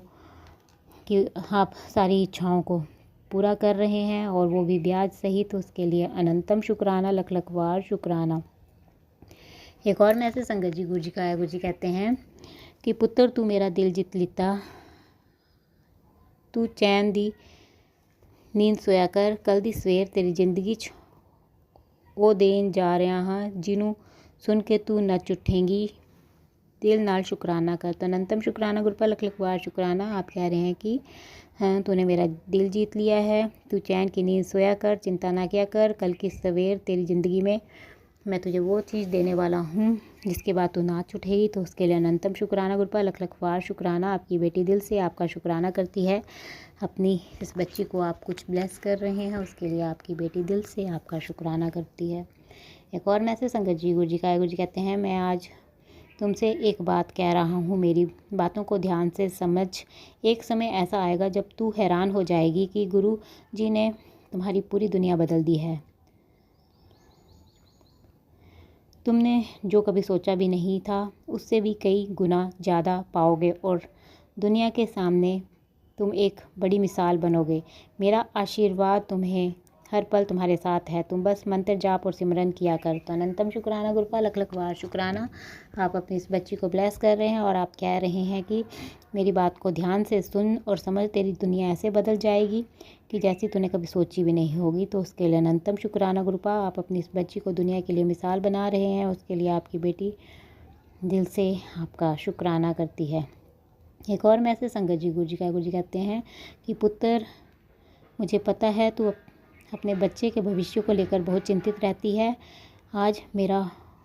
कि आप सारी इच्छाओं को पूरा कर रहे हैं और वो भी ब्याज सहित। तो उसके लिए अनंतम शुक्राना, लख लख वार शुक्राना। एक और मैसेज संगत जी गुरु जी का है। गुरु जी कहते हैं कि पुत्र तू मेरा दिल जित लिता, तू चैन दी नींद सोया कर, कल दी सवेर तेरी जिंदगी च ਉਹ ਦੇਣ ਜਾ ਰਿਹਾ ਹਾਂ ਜਿਹਨੂੰ सुन के तू नच उठेंगी, दिल नाल शुक्राना कर। तो अनंतम शुक्राना गुरुपा, लख लख वार शुक्राना। आप कह रहे हैं कि हाँ तूने मेरा दिल जीत लिया है। तू चैन की नींद सोया कर, चिंता ना किया कर, कल की सवेर तेरी ज़िंदगी में मैं तुझे वो चीज़ देने वाला हूँ जिसके बाद तू नाच उठेगी। तो उसके लिए अनंतम शुक्राना गुरुपा, लख लख वार शुक्राना। आपकी बेटी दिल से आपका शुक्राना करती है। अपनी इस बच्ची को आप कुछ ब्लेस कर रहे हैं, उसके लिए आपकी बेटी दिल से आपका शुक्राना करती है। एक और मैसेज संगत जी गुरु जी का है। गुरु जी कहते हैं मैं आज तुमसे एक बात कह रहा हूँ, मेरी बातों को ध्यान से समझ। एक समय ऐसा आएगा जब तू हैरान हो जाएगी कि गुरु जी ने तुम्हारी पूरी दुनिया बदल दी है। तुमने जो कभी सोचा भी नहीं था उससे भी कई गुना ज़्यादा पाओगे, और दुनिया के सामने तुम एक बड़ी मिसाल बनोगे। मेरा आशीर्वाद तुम्हें हर पल तुम्हारे साथ है। तुम बस मंत्र जाप और सिमरन किया कर। तो अनंतम शुक्राना गुरुपा, लख लख वार शुक्राना। आप अपनी इस बच्ची को ब्लेस कर रहे हैं और आप कह रहे हैं कि मेरी बात को ध्यान से सुन और समझ, तेरी दुनिया ऐसे बदल जाएगी कि जैसी तूने कभी सोची भी नहीं होगी। तो उसके लिए अनंतम शुक्राना गुरुपा, आप अपनी इस बच्ची को दुनिया के लिए मिसाल बना रहे हैं, उसके लिए आपकी बेटी दिल से आपका शुक्राना करती है। एक और मैसेज संगत जी गुरु जी का। गुरु जी कहते हैं कि पुत्र मुझे पता है तू अपने बच्चे के भविष्य को लेकर बहुत चिंतित रहती है। आज मेरा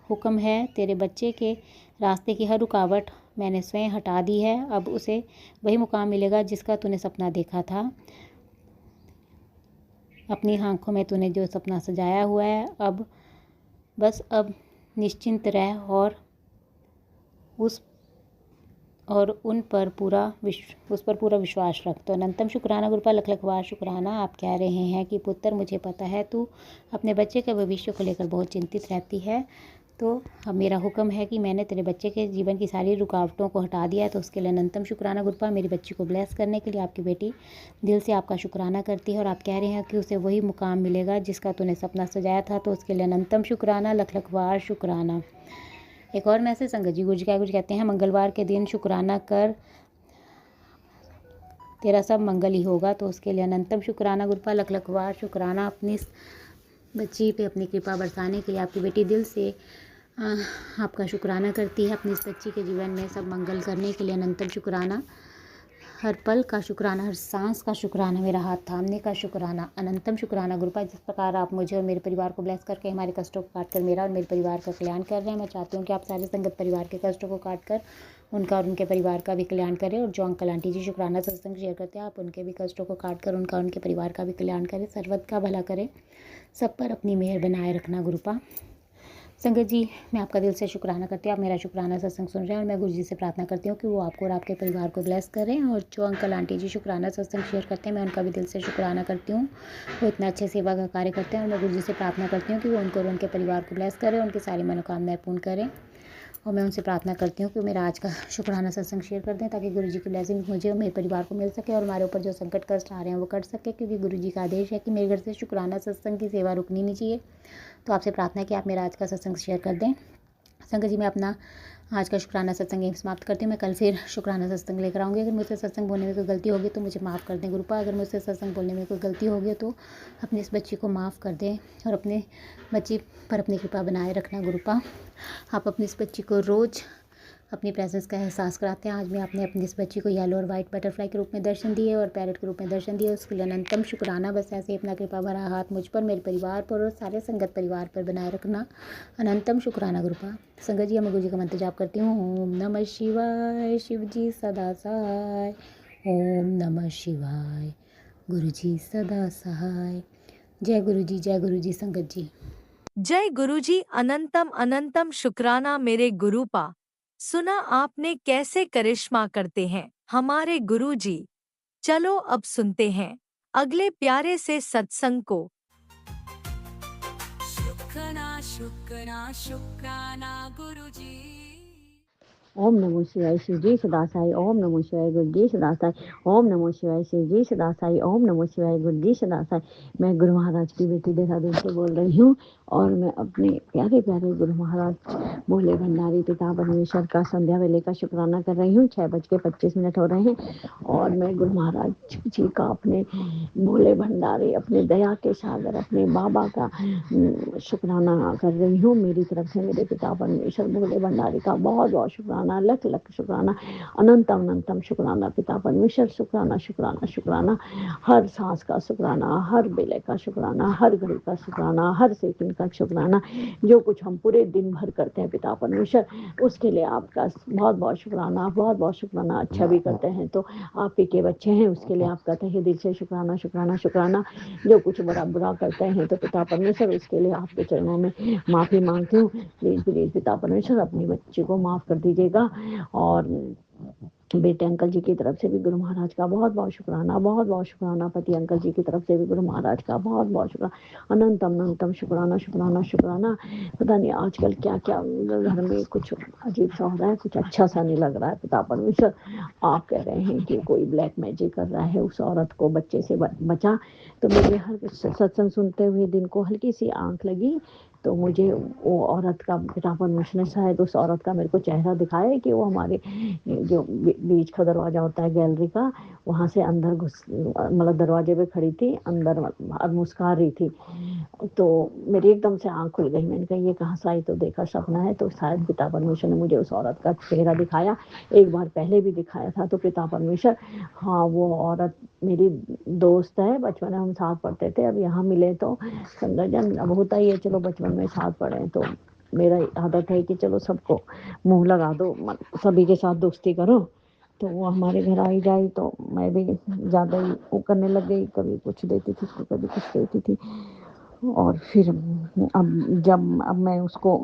हुक्म है, तेरे बच्चे के रास्ते की हर रुकावट मैंने स्वयं हटा दी है। अब उसे वही मुकाम मिलेगा जिसका तूने सपना देखा था। अपनी आँखों में तूने जो सपना सजाया हुआ है, अब निश्चिंत रह और उन पर उस पर पूरा विश्वास रख। तो अनंतम शुक्राना गुरुपा, लख लख वार शुक्राना। आप कह रहे हैं कि पुत्र मुझे पता है तू अपने बच्चे के भविष्य को लेकर बहुत चिंतित रहती है। तो अब मेरा हुक्म है कि मैंने तेरे बच्चे के जीवन की सारी रुकावटों को हटा दिया है। तो उसके लिए अनंतम शुक्राना गुरुपा, मेरी बच्ची को ब्लेस करने के लिए आपकी बेटी दिल से आपका शुक्राना करती है और आप कह रहे हैं कि उसे वही मुकाम मिलेगा जिसका तूने सपना सजाया था। तो उसके लिए अनंतम शुक्राना, लख लख वार शुक्राना। एक और मैसेज संगत जी गुरु जी का। गुरु जी कहते हैं मंगलवार के दिन शुक्राना कर, तेरा सब मंगल ही होगा। तो उसके लिए अनंतम शुक्राना गुरुपा, लख लख वार शुक्राना। अपनी इस बच्ची पे अपनी कृपा बरसाने के लिए आपकी बेटी दिल से आपका शुक्राना करती है। अपनी इस बच्ची के जीवन में सब मंगल करने के लिए अनंतम शुक्राना। हर पल का शुक्राना, हर सांस का शुक्राना, मेरा हाथ थामने का शुक्राना, अनंतम शुक्राना गुरुपा। जिस प्रकार आप मुझे और मेरे परिवार को ब्लेस करके हमारे कष्टों को काट कर मेरा और मेरे परिवार का कल्याण कर रहे हैं, मैं चाहती हूँ कि आप सारे संगत परिवार के कष्टों को काट कर उनका और उनके परिवार का भी कल्याण करें। और जो अंकल आंटी जी शुक्राना सत्संग शेयर करते हैं, आप उनके भी कष्टों को काट कर उनका और उनके परिवार का भी कल्याण करें, सर्वत का भला करें, सब पर अपनी मेहर बनाए रखना गुरुपा। संगत जी, मैं आपका दिल से शुक्राना करती हूँ, आप मेरा शुक्राना सत्संग सुन रहे हैं और मैं गुरु जी से प्रार्थना करती हूँ कि वो आपको और आपके परिवार को ब्लेस करें। और जो अंकल आंटी जी शुक्राना सत्संग शेयर करते हैं, मैं उनका भी दिल से शुक्राना करती हूँ। वो इतना अच्छे सेवा का कार्य करते हैं और मैं गुरु जी से प्रार्थना करती हूँ कि वो उनको और उनके परिवार को ब्लेस करें, उनकी सारी मनोकामनाएं पूर्ण करें। और मैं उनसे प्रार्थना करती हूँ कि मेरा आज का शुक्राना सत्संग शेयर कर दें, ताकि गुरुजी की ब्लेसिंग मुझे और मेरे परिवार को मिल सके और हमारे ऊपर जो संकट कष्ट आ रहे हैं वो कट सके, क्योंकि गुरुजी का आदेश है कि मेरे घर से शुक्राना सत्संग की सेवा रुकनी नहीं चाहिए। तो आपसे प्रार्थना है कि आप मेरा आज का सत्संग शेयर कर दें। संगत जी, मैं अपना आज का शुक्राना सत्संग यहीं समाप्त करती हूँ। मैं कल फिर शुक्राना सत्संग लेकर आऊँगी। अगर मुझसे सत्संग बोलने में कोई गलती होगी तो मुझे माफ़ कर दें गुरुपा। अगर मुझसे सत्संग बोलने में कोई गलती होगी तो अपनी इस बच्ची को माफ़ कर दें और अपने बच्ची पर अपनी कृपा बनाए रखना गुरुपा। आप अपनी इस बच्ची को रोज़ अपनी प्रेजेंस का एहसास कराते हैं। आज मैं आपने अपनी इस बच्ची को येलो और वाइट बटरफ्लाई के रूप में दर्शन दिए और पैरेट के रूप में दर्शन दिए, उसके लिए अनंतम शुक्राना। बस ऐसे ही अपना कृपा भरा हाथ मुझ पर, मेरे परिवार पर और सारे संगत परिवार पर बनाए रखना। अनंतम शुक्राना गुरुपा। संगत जी, मैं गुरु जी का मंत्र जाप करती हूँ। ओम नमः शिवाय, शिव जी सदा सहाय। ओम नमः शिवाय, गुरु जी सदा सहाय। जय गुरु जी, जय गुरु जी। संगत जी, जय गुरुजी। अनंतम अनंतम शुक्राना मेरे गुरुपा। सुना आपने कैसे करिश्मा करते हैं हमारे गुरुजी। चलो अब सुनते हैं अगले प्यारे से सत्संग को। शुक्राना शुक्राना शुक्राना गुरुजी। ओम नमो शिवाय शिव जी सदा साई। ओम नमो शिवाय गुरु जी सदा साई। ओम नमो शिवाय शिव जी सदा साई। ओम नमो शिवाय गुरु जी सदा साई। मैं गुरु महाराज की बेटी देहरादून से बोल रही हूँ और मैं अपने प्यारे प्यारे गुरु महाराज भोले भंडारी पिता परमेश्वर का संध्या वेले का शुक्राना कर रही हूँ। 6:25 हो रहे हैं और मैं गुरु महाराज जी का, अपने भोले भंडारी, अपने दया के सागर, अपने बाबा का शुक्राना कर रही हूँ। मेरी तरफ से मेरे पिता परमेश्वर भोले भंडारी का बहुत बहुत शुक्राना, लख लख शुक्राना, अनंतम अनंतम शुक्राना पिता परमेश्वर। शुक्राना शुक्राना शुक्राना, हर सांस का शुक्राना, हर बेले का शुक्राना, हर घड़ी का शुक्राना, हर सेकंड का शुक्राना। जो कुछ हम पूरे दिन भर करते हैं पिता परमेश्वर, उसके लिए आपका बहुत बहुत शुक्राना, बहुत बहुत शुक्राना। अच्छा भी करते हैं तो आप ही के बच्चे हैं, उसके लिए आपका तहे दिल से शुक्राना शुक्राना शुक्राना। जो कुछ बड़ा बुरा करते हैं तो पिता परमेश्वर, उसके लिए आपके चरणों में माफ़ी मांगती हूँ। प्लीज़ प्लीज़ पिता परमेश्वर अपनी बच्ची को माफ़ कर दीजिएगा। और बेटे अंकल जी की तरफ से भी गुरु महाराज का बहुत बहुत शुक्राना, बहुत बहुत शुक्राना। पति अंकल जी की तरफ से भी गुरु महाराज का बहुत बहुत शुक्राना, अनंतम अनंतम शुक्राना शुक्राना शुक्राना। पता नहीं आजकल क्या क्या घर में कुछ अजीब सा हो रहा है, कुछ अच्छा सा नहीं लग रहा है पिता परमेश्वर। आप कह रहे हैं कि कोई ब्लैक मैजिक कर रहा है उस औरत को बच्चे से बचा। तो मेरे हर सत्संग सुनते हुए दिन को हल्की सी आंख लगी, तो मुझे वो औरत का, पिता परमेश्वर ने शायद उस औरत का मेरे को चेहरा दिखाया कि वो हमारे जो बीच का दरवाज़ा होता है गैलरी का, वहाँ से अंदर घुस, मतलब दरवाजे पे खड़ी थी अंदर और मुस्कुरा रही थी। तो मेरी एकदम से आँख खुल गई। मैंने कहा ये कहाँ से आई, तो देखा सपना है। तो शायद पिता परमेश्वर ने मुझे उस औरत का चेहरा दिखाया, एक बार पहले भी दिखाया था। तो पिता परमेश्वर, हाँ वो औरत मेरी दोस्त है, बचपन में हम साथ पढ़ते थे। अब यहाँ मिले तो संगठन, अब होता ही है, चलो बचपन में साथ पढ़े तो मेरा आदत है कि चलो सबको मुंह लगा दो, सभी के साथ दोस्ती करो। तो वो हमारे घर आई जाई तो मैं भी ज़्यादा ही वो करने लग गई, कभी कुछ देती थी उसको, कभी कुछ देती थी। और फिर अब मैं उसको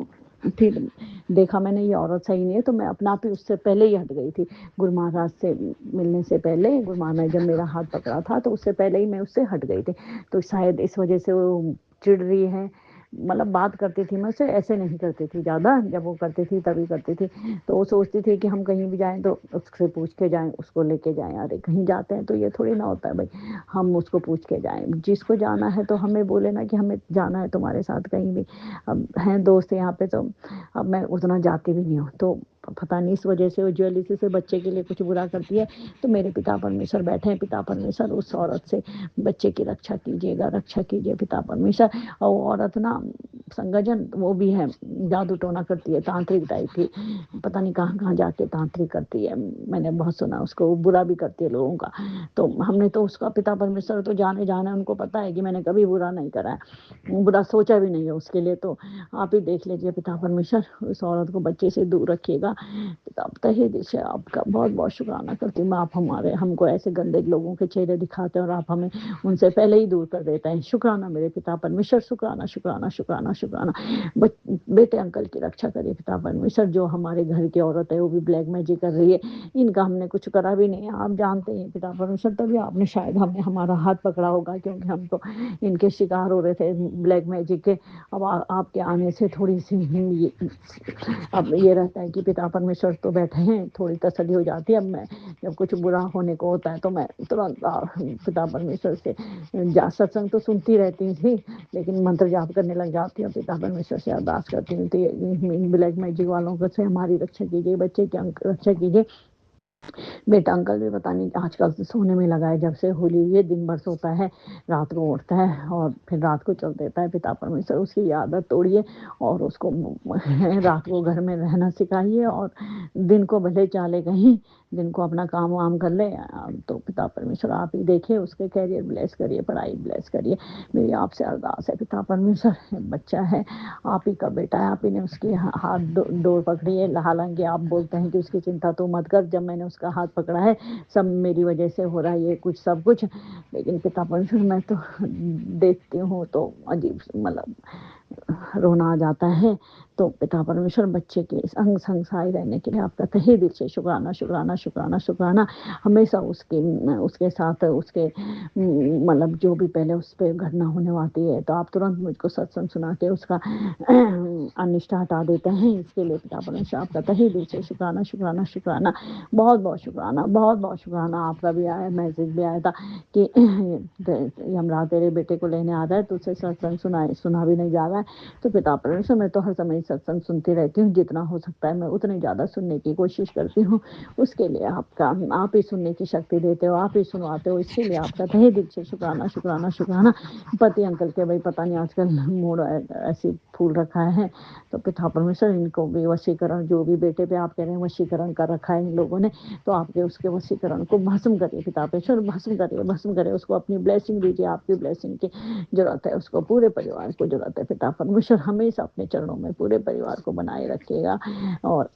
फिर देखा मैंने ये औरत सही नहीं है, तो मैं अपना भी उससे पहले ही हट गई थी। गुरु महाराज से मिलने से पहले, गुरु महाराज ने जब मेरा हाथ पकड़ा था तो उससे पहले ही मैं उससे हट गई थी। तो शायद इस वजह से वो चिढ़ रही है। मतलब बात करती थी मैं उससे, ऐसे नहीं करती थी ज़्यादा, जब वो करती थी तभी करती थी। तो वो सोचती थी कि हम कहीं भी जाएं तो उससे पूछ के जाएं, उसको लेके जाएं। अरे कहीं जाते हैं तो ये थोड़ी ना होता है भाई हम उसको पूछ के जाएं। जिसको जाना है तो हमें बोले ना कि हमें जाना है तुम्हारे साथ कहीं भी। अब हैं दोस्त यहाँ पे, तो अब मैं उतना जाती भी नहीं हूँ। तो पता नहीं इस वजह से वो ज्वेलरी से बच्चे के लिए कुछ बुरा करती है। तो मेरे पिता परमेश्वर बैठे हैं, पिता परमेश्वर उस औरत से बच्चे की रक्षा कीजिएगा, रक्षा कीजिए पिता परमेश्वर। और वो औरत ना संगठन वो भी है, जादू टोना करती है, तांत्रिक टाइप की, पता नहीं कहाँ कहाँ जाके तांत्रिक करती है। मैंने बहुत सुना उसको, वो बुरा भी करती है लोगों का। तो हमने तो उसका, पिता परमेश्वर तो जाने जाना, उनको पता है कि मैंने कभी बुरा नहीं करा है, बुरा सोचा भी नहीं है उसके लिए। तो आप ही देख लीजिए पिता परमेश्वर, उस औरत को बच्चे से दूर रखिएगा। पिता तहे दिल से आपका बहुत बहुत शुक्राना करती हूँ। आप हमको ऐसे गंदे लोगों के चेहरे दिखाते हैं और आप हमें उनसे पहले ही दूर कर देते हैं। शुक्राना मेरे पिता परमेश्वर, शुक्राना शुक्राना शुक्राना शुक्राना। बेटे अंकल की रक्षा करिए पिता परमेश्वर। जो हमारे घर की औरत है वो भी ब्लैक मैजिक कर रही है, इनका हमने कुछ करा भी नहीं है, आप जानते हैं पिता परमेश्वर, तभी आपने शायद हमें हमारा हाथ पकड़ा होगा, क्योंकि हम तो इनके शिकार हो रहे थे ब्लैक मैजिक के। अब आपके आने से थोड़ी सी अब ये रहता है कि पिता परमेश्वर तो बैठे हैं, थोड़ी तसल्ली हो जाती है। अब मैं जब कुछ बुरा होने को होता है तो मैं तुरंत पिता परमेश्वर से सत्संग तो सुनती रहती थी, लेकिन मंत्र जाप करने लग जाती हूँ, पिता परमेश्वर से अरदास करती हूँ इन ब्लैक मैजिक वालों को से हमारी रक्षा कीजिए, बच्चे की रक्षा कीजिए। बेटा अंकल भी पता नहीं आजकल से सोने में लगा है, जब से होली हुई है दिन भर सोता है, रात को उठता है और फिर रात को चल देता है। पिता परमेश्वर उसकी आदत तोड़िए और उसको रात को घर में रहना सिखाइए, और दिन को भले चाले कहीं, दिन को अपना काम वाम कर ले। तो पिता परमेश्वर आप ही देखिए, उसके कैरियर ब्लेस करिए, पढ़ाई ब्लेस करिए, मेरी आपसे अरदास है पिता परमेश्वर। बच्चा है, आप ही का बेटा है, आप ही ने उसकी हाथ डोर पकड़ी है। हालांकि आप बोलते हैं कि उसकी चिंता तो मत कर, जब मैंने उसका हाथ पकड़ा है सब मेरी वजह से हो रहा है ये कुछ सब कुछ, लेकिन पिता परमेश्वर मैं तो देखती हूँ तो अजीब मतलब रोना आ जाता है। तो पिता परमेश्वर बच्चे के संग संग साए रहने के लिए आपका तहे दिल से शुक्राना शुक्राना शुक्राना शुक्राना। हमेशा उसके साथ उसके मतलब जो भी पहले उस पर घटना होने वाली है तो आप तुरंत मुझको सत्संग सुना के उसका अनिष्टा हटा देते हैं। इसके लिए पिता परमेश्वर आपका तहे दिल से शुक्राना शुक्राना शुक्राना, बहुत बहुत शुक्राना, बहुत बहुत शुक्राना। आपका भी आया मैसेज भी आया था कि यमराज तेरे बेटे को लेने आ रहा है, तो उसे सत्संग सुना भी नहीं जा रहा है। तो पिता परमेश्वर मैं तो हर समय सत्संग सुनती रहती हूँ, जितना हो सकता है मैं उतनी ज़्यादा सुनने की कोशिश करती हूँ। उसके लिए आप ही सुनने की शक्ति देते हो, आप ही सुनवाते हो, इसके लिए आपका तहे दिल से शुक्राना शुक्राना शुक्राना। पति अंकल के भाई पता नहीं आजकल मूड ऐसी फूल रखा है, तो पिता परमेश्वर इनको भी वशीकरण, जो भी बेटे पे आप कह रहे हैं वशीकरण कर रखा है इन लोगों ने, तो आपके उसके वशीकरण को भस्म करिए पिता परमेश्वर, भस्म करिए, उसको अपनी ब्लेसिंग दीजिए। आपकी ब्लेसिंग की जरूरत है उसको, पूरे परिवार को जरूरत है पिता परमेश्वर। हमेशा अपने चरणों में पूरे परिवार को बनाए रखिएगा। और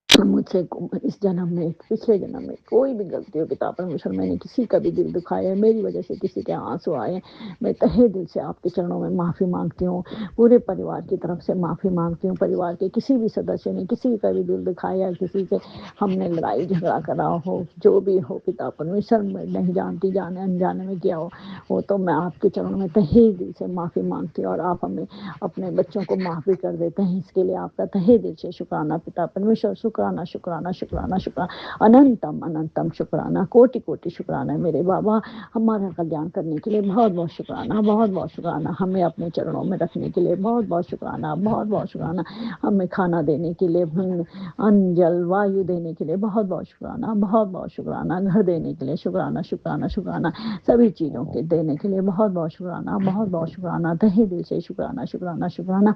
मुझसे इस जन्म में पिछले जन्म में कोई भी गलती हो पिता परमेश्वर, मैंने किसी का भी दिल दुखाया है, मेरी वजह से किसी के आंसू आए, मैं तहे दिल से आपके चरणों में माफ़ी मांगती हूँ, पूरे परिवार की तरफ से माफ़ी मांगती हूँ। परिवार के किसी भी सदस्य ने किसी का भी दिल दुखाया, किसी से हमने लड़ाई झगड़ा करा हो, जो भी हो पिता परमेश्वर, मैं नहीं जानती जाने अनजाने में किया हो वो तो मैं आपके चरणों में तहे दिल से माफ़ी मांगती हूँ, और आप हमें अपने बच्चों को माफ़ भी कर देते हैं। इसके लिए आपका तहे दिल से शुक्राना पिता परमेश्वर, शुक्राना शुक्राना शुक्राना शुक्राना, अनंतम अनंतम शुक्राना, कोटि कोटि शुक्राना मेरे बाबा। हमारा कल्याण करने के लिए बहुत बहुत शुक्राना, बहुत बहुत शुक्राना। हमें अपने चरणों में रखने के लिए बहुत बहुत शुक्राना, बहुत बहुत शुक्राना। हमें खाना देने के लिए, अन्न जल वायु देने के लिए बहुत बहुत शुक्राना, बहुत बहुत शुक्राना। घर देने के लिए शुक्राना शुक्राना शुक्राना, सभी चीज़ों के देने के लिए बहुत बहुत शुक्राना, बहुत बहुत शुक्राना। तहे दिल से शुक्राना शुक्राना शुक्राना।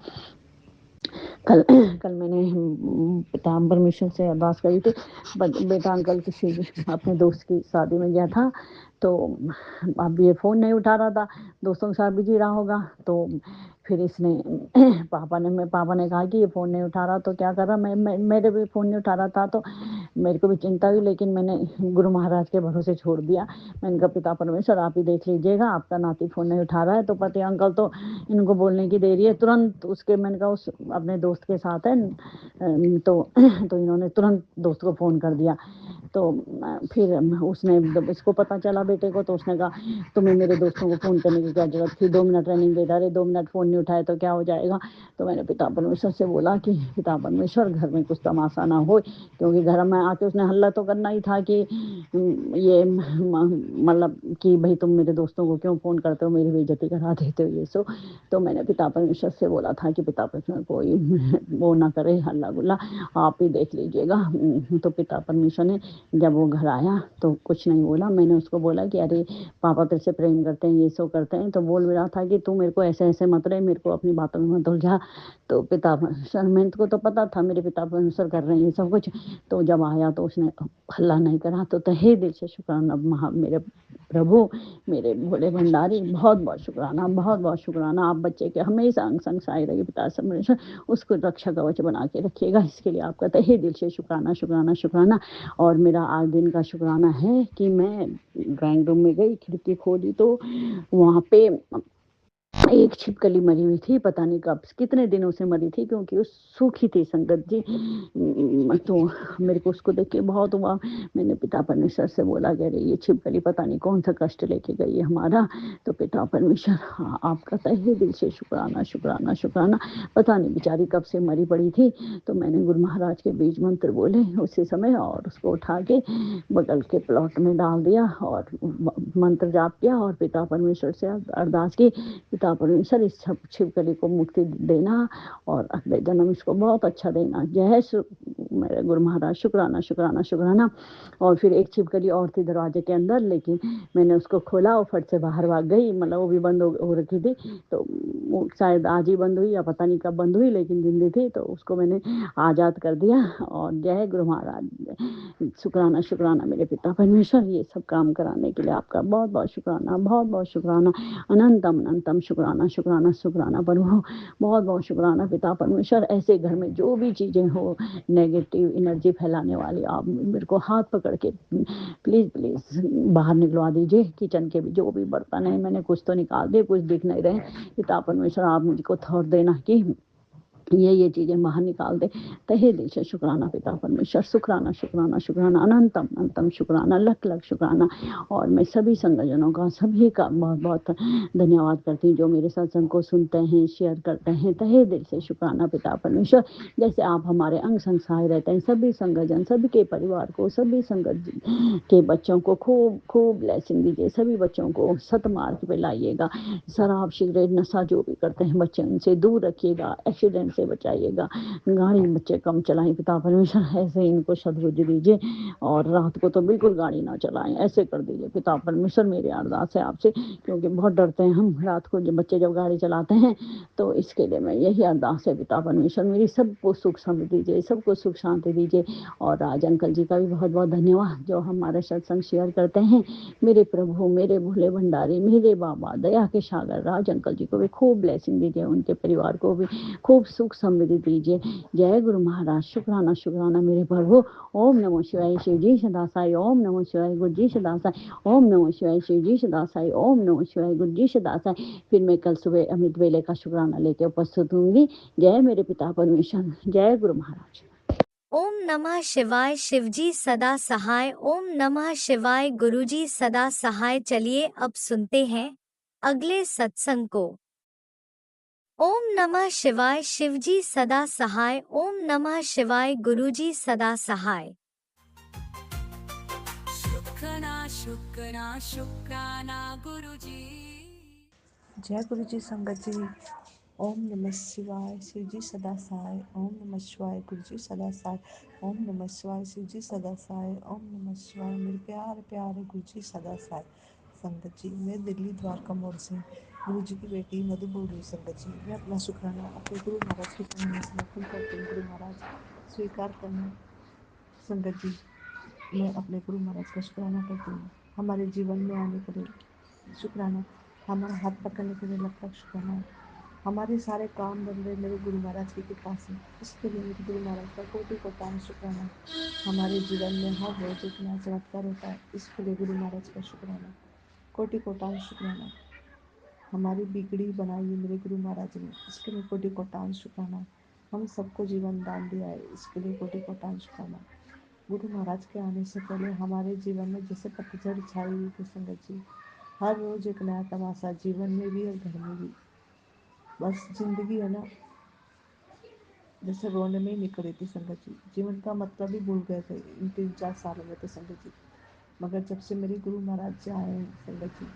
कल कल मैंने पिता परमेश्वर से अरदास करी थी, बेटा अंकल किसी अपने दोस्त की शादी में गया था, तो अब ये फ़ोन नहीं उठा रहा था, दोस्तों के साथ बिजी रहा होगा। तो फिर इसने पापा ने कहा कि ये फ़ोन नहीं उठा रहा तो क्या कर रहा, मेरे भी फ़ोन नहीं उठा रहा था, तो मेरे को भी चिंता हुई, लेकिन मैंने गुरु महाराज के भरोसे छोड़ दिया। मैंने कहा पिता परमेश्वर आप ही देख लीजिएगा, आपका नाती फ़ोन नहीं उठा रहा है, तो पति अंकल तो इनको बोलने की देरी है। तुरंत उसके मैंने कहा उस अपने दोस्त के साथ है, तो इन्होंने तुरंत दोस्त को फ़ोन कर दिया। तो फिर उसने जब इसको पता चला बेटे को, तो उसने कहा तुम्हें मेरे दोस्तों को फ़ोन करने की क्या ज़रूरत थी, 2 मिनट रनिंग दे रहे, 2 मिनट फ़ोन नहीं उठाए तो क्या हो जाएगा। तो मैंने पिता परमेश्वर से बोला कि पिता परमेश्वर घर में कुछ तमाशा ना हो, क्योंकि घर में आके उसने हल्ला तो करना ही था कि ये मतलब कि भाई तुम मेरे दोस्तों को क्यों फ़ोन करते हो, मेरी बेइज्जती करा देते हो ये सो। तो मैंने पिता परमेश्वर से बोला था कि पिता परमेश्वर कोई वो ना करे हल्ला गुल्ला, आप ही देख लीजिएगा। तो पिता परमेश्वर ने जब वो घर आया तो कुछ नहीं बोला। मैंने उसको बोला कि अरे पापा तेरे से प्रेम करते हैं, ये सो करते हैं, तो बोल रहा था कि तू मेरे को ऐसे ऐसे मत रहे, मेरे को अपनी बातों में मत उलझा। तो पिता परमेश्वर, मैंने को तो पता था मेरे पिता परमेश्वर कर रहे हैं ये सब कुछ। तो जब आया तो उसने हल्ला नहीं करा। तो तहे दिल से शुक्राना मेरे प्रभु, मेरे भोले भंडारी, बहुत बहुत शुक्राना, बहुत बहुत शुक्राना। आप बच्चे के हमेशा अंग संग साए रहिए पिता परमेश्वर, उसको रक्षा कवच बना के रखिएगा। इसके लिए आपका तहे दिल से शुक्राना शुक्राना शुक्राना। और मेरा आज दिन का शुक्राना है कि मैं ड्राइंग रूम में गई, खिड़की खोली तो वहाँ पे एक छिपकली मरी हुई थी, पता नहीं कब कितने दिनों से मरी थी, क्योंकि वो सूखी थी संगत जी। तो मेरे को उसको देख के बहुत हुआ। मैंने पिता परमेश्वर से बोला कि अरे ये छिपकली पता नहीं कौन सा कष्ट लेके गई है हमारा। तो पिता परमेश्वर, हाँ, आपका तहे दिल से शुक्राना शुक्राना शुक्राना। पता नहीं बेचारी कब से मरी पड़ी थी। तो मैंने गुरु महाराज के बीज मंत्र बोले उसी समय, और उसको उठा के बगल के प्लॉट में डाल दिया और मंत्र जाप किया और पिता परमेश्वर से अरदास की, पिता परमेश्वर इस छिपकली को मुक्ति देना और अगले जन्म इसको बहुत अच्छा देना। जय मेरे गुरु महाराज, शुक्राना शुक्राना शुक्राना। और फिर एक छिपकली और थी दरवाजे के अंदर, लेकिन मैंने उसको खोला और फट से बाहर भाग गई, मतलब वो भी बंद हो रखी थी। तो शायद आज ही बंद हुई या पता नहीं कब बंद हुई, लेकिन जिंदी थी, तो उसको मैंने आज़ाद कर दिया। और जय गुरु महाराज, शुक्राना शुक्राना मेरे पिता परमेश्वर, ये सब काम कराने के लिए आपका बहुत बहुत शुक्राना, बहुत बहुत शुक्राना, अनंतम अनंतम शुक्राना शुक्राना शुक्राना प्रभु, बहुत बहुत शुक्राना पिता परमेश्वर। ऐसे घर में जो भी चीज़ें हो नेगेटिव एनर्जी फैलाने वाली, आप मेरे को हाथ पकड़ के प्लीज़ प्लीज़ बाहर निकलवा दीजिए। किचन के भी जो भी बर्तन है, मैंने कुछ तो निकाल दिए, कुछ दिख नहीं रहे। पिता परमेश्वर आप मुझको थॉट देना कि ये चीज़ें बाहर निकाल दे। तहे दिल से शुक्राना पिता परमेश्वर, शुक्राना शुक्राना शुक्राना, अनंतम अनंतम शुक्राना, लख लख शुक्राना। और मैं सभी संगजनों का, सभी का बहुत बहुत धन्यवाद करती हूँ जो मेरे सत्संग को सुनते हैं, शेयर करते हैं। तहे दिल से शुक्राना पिता परमेश्वर। जैसे आप हमारे अंग संग सहाय रहते हैं, सभी संगजन, सभी के परिवार को, सभी संगत के बच्चों को खूब खूब ब्लेसिंग दीजिए। सभी बच्चों को सतमार्ग पे लाइएगा। शराब सिगरेट नशा जो भी करते हैं बच्चे, उनसे दूर रखिएगा, एक्सीडेंट से बचाइएगा। गाड़ी बच्चे कम चलाएं पिता परमेश्वर, ऐसे इनको सद्बुद्धि दीजिए। और रात को तो बिल्कुल गाड़ी ना चलाएं, ऐसे कर दीजिए पिता परमेश्वर। मेरी अरदास है आपसे, क्योंकि बहुत डरते हैं हम रात को जब बच्चे जब गाड़ी चलाते हैं। तो इसके लिए मैं यही अरदास है पिता परमेश्वर, मेरी सबको सुख समृद्धि दीजिए, सबको सुख शांति दीजिए। और राज अंकल जी का भी बहुत बहुत धन्यवाद जो हमारे सत्संग शेयर करते हैं। मेरे प्रभु, मेरे भोले भंडारी, मेरे बाबा दया के सागर, राज अंकल जी को भी खूब ब्लेसिंग दीजिए, उनके परिवार को भी खूब सुख समृद्धि दीजिए। जय गुरु महाराज, शुक्राना शुक्राना मेरे प्रभु। ओम नमो शिवाय शिव जी सदासाई, ओम नमो शिवाय गुरु जी सदासाई, ओम नमो शिवाय शिव जी सदासाई, ओम नमो शिवाय गुरु जी सदासाई। फिर मैं कल सुबह अमृत वेले का शुक्राना लेके उपस्थित होंगी। जय मेरे पिता परमेश्वर, जय गुरु महाराज। ओम नमः शिवाय शिवजी सदा सहाय, ओम नमः शिवाय गुरुजी सदा सहाय। चलिए अब सुनते हैं अगले सत्संग को। ओम नमः शिवाय शिवजी सदा सहाय, ओम नमः शिवाय गुरुजी सदा सहाय। शुक्राना शुक्राना गुरुजी। जय गुरु जी संगत जी। ओम नमः शिवाय शिव जी सदा सहाय, ओम नमः शिवाय गुरु जी सदा सहाय, ओम नमः शिवाय शिव जी सदा सहाय, ओम नमः शिवाय मेरे प्यारे प्यारे गुरु जी सदा सहाय। संगत जी, मैं दिल्ली द्वारका मोड़ से गुरु जी की बेटी मधु बोल रही हूँ। संगत जी, मैं अपना शुक्राना अपने गुरु महाराज के चरणों में समर्पण करती हूँ। गुरु महाराज स्वीकार करना। संगत जी, मैं अपने गुरु महाराज का शुक्राना करती हूँ हमारे जीवन में आने के लिए। शुक्राना हमारा हाथ पकड़ने के लिए, लख लख शुक्राना। हमारे सारे काम बन रहे मेरे गुरु महाराज की कृपा से, इसके लिए मेरे गुरु महाराज का कोटि कोटि शुक्राना। हमारे जीवन में हर रोज एक नया चमत्कार होता है, इसके लिए गुरु महाराज का शुक्राना, कोटि कोटि शुक्राना। हमारी बिगड़ी बनाई है मेरे गुरु महाराज ने, इसके लिए कोटि कोटि शुक्राना। हम सबको जीवन दान दिया है, इसके लिए कोटि कोटि शुक्राना। गुरु महाराज के आने से पहले हमारे जीवन में जैसे पतझड़ छाई हुई थी संगत जी, हर रोज एक नया तमाशा, जीवन में भी और घर में भी। बस जिंदगी है ना, जैसे रोने में ही निकल रही थी संगत जी। जीवन का मतलब ही भूल गए थे इन 3-4 सालों में तो संगत जी। मगर जब से मेरे गुरु महाराज जी आए हैं संगत जी,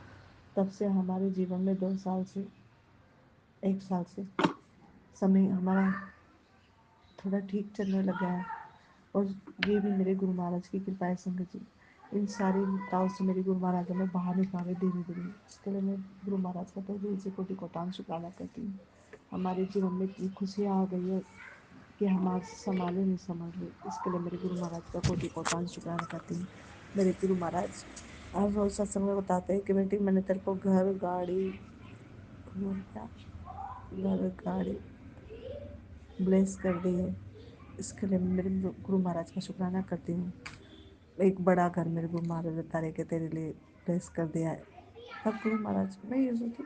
तब से हमारे जीवन में 2 साल से 1 साल से समय हमारा थोड़ा ठीक चलने लगा है। और ये भी मेरे गुरु महाराज की कृपा है संगत जी। इन सारी विपदाओं से मेरे गुरु महाराज हमें बाहर निकाले धीरे धीरे। इसके लिए मैं गुरु महाराज का तो दिल से कोटि कोटि शुक्राना करती हूँ। हमारे जीवन में इतनी खुशियाँ आ गई है कि हम आज संभाले नहीं संभाल रहे, इसके लिए मेरे गुरु महाराज का कोटि कोटि शुक्राना करती हूँ। मेरे गुरु महाराज हर रोज सत्संग में बताते हैं कि बेटी मैंने तेरे को घर गाड़ी और क्या घर गाड़ी ब्लेस कर दी है, इसके लिए मैं मेरे गुरु महाराज का शुक्राना करती हूँ। एक बड़ा घर मेरे गुरु महाराज ने तारे के तेरे लिए ब्लेस कर दिया है। अब गुरु महाराज मैं ये सोचती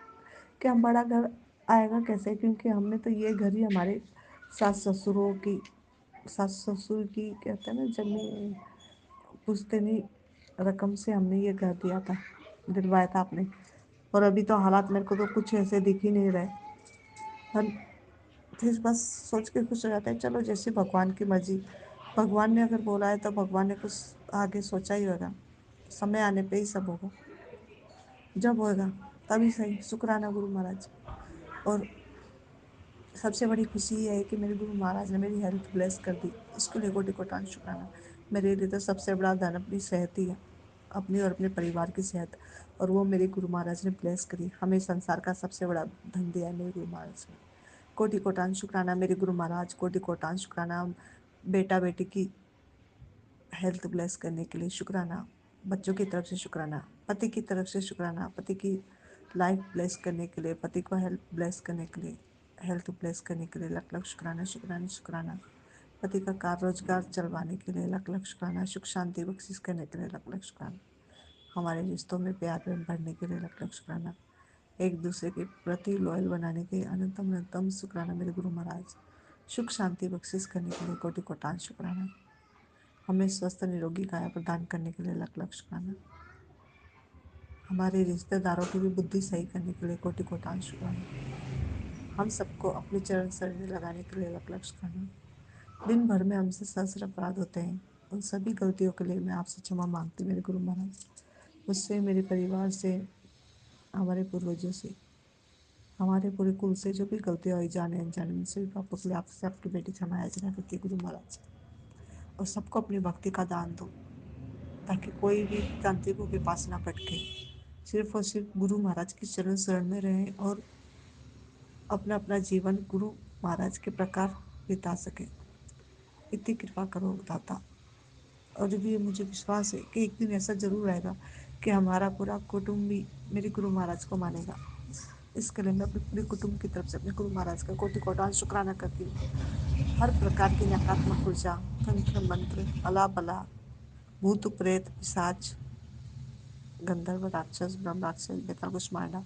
कि हम बड़ा घर आएगा कैसे, क्योंकि हमने तो ये घर ही हमारे सास ससुर की कहते हैं ना जमीन पुश्तैनी रकम से हमने ये घर दिलवाया था आपने। और अभी तो हालात मेरे को तो कुछ ऐसे दिख ही नहीं रहे। पर फिर बस सोच के खुश हो जाते हैं, चलो जैसे भगवान की मर्जी। भगवान ने अगर बोला है तो भगवान ने कुछ आगे सोचा ही होगा। समय आने पे ही सब होगा, जब होगा तभी सही। शुक्राना गुरु महाराज। और सबसे बड़ी खुशी ये है कि मेरे गुरु महाराज ने मेरी हेल्थ ब्लेस कर दी, इसके लिए कोटि कोटान शुक्राना। मेरे लिए तो सबसे बड़ा धन अपनी सेहत ही है, अपनी और अपने परिवार की सेहत। और वो मेरे गुरु महाराज ने ब्लेस करी। हमें संसार का सबसे बड़ा धन दिया है मेरे गुरु महाराज ने। कोटि कोटान शुक्राना मेरे गुरु महाराज, कोटि कोटान शुक्राना। बेटा बेटी की हेल्थ ब्लेस करने के लिए शुक्राना, बच्चों की तरफ से शुक्राना, पति की तरफ से शुक्राना, पति की लाइफ ब्लेस करने के लिए, पति को हेल्थ ब्लेस करने के लिए, हेल्थ ब्लेस करने के लिए लख लख शुक्राना शुक्राना शुक्राना। पति का कार रोजगार चलवाने के लिए लख लख शुक्राना, सुख शांति बख्शिश करने के लिए लख लख शुक्राना। हमारे रिश्तों में प्यार प्रेम बढ़ने के लिए लख लख शुक्राना। एक दूसरे के प्रति लॉयल बनाने के अनंतम अनंतम शुक्राना मेरे गुरु महाराज। सुख शांति बख्शिश करने के लिए कोटि कोटान शुक्राना। हमें स्वस्थ निरोगी काया प्रदान करने के लिए लख लख शुक्राना। हमारे रिश्तेदारों की भी बुद्धि सही करने के लिए कोटि कोटान शुक्राना। हम सबको अपने चरण शरण में लगाने के लिए लख लख शुक्राना। दिन भर में हमसे सहस्र अपराध होते हैं, उन सभी गलतियों के लिए मैं आपसे क्षमा मांगती मेरे गुरु महाराज। मुझसे, मेरे परिवार से, हमारे पूर्वजों से, हमारे पूरे कुल से जो भी गलतियाँ हुई जाने अनजाने में, सभी पापों के लिए आपसे आपकी बेटी क्षमा याचना करती है गुरु महाराज। और सबको अपनी भक्ति का दान दो, ताकि कोई भी तांत्रिकों के पास ना भटके, सिर्फ और सिर्फ गुरु महाराज की चरण शरण में रहें और अपना अपना जीवन गुरु महाराज के प्रकार बिता सके। इतनी कृपा करो दाता। और भी मुझे विश्वास है कि एक दिन ऐसा जरूर आएगा कि हमारा पूरा कुटुंब भी मेरे गुरु महाराज को मानेगा। इसके लिए मैं अपने पूरे कुटुंब की तरफ से अपने गुरु महाराज का कोटि कोटान शुक्राना करती हूँ। हर प्रकार की नकारात्मक ऊर्जा, तंत्र मंत्र, अला बला, भूत प्रेत पिशाच, गंधर्व राक्षस ब्रह्म राक्षस बेताल कुष्मांडा,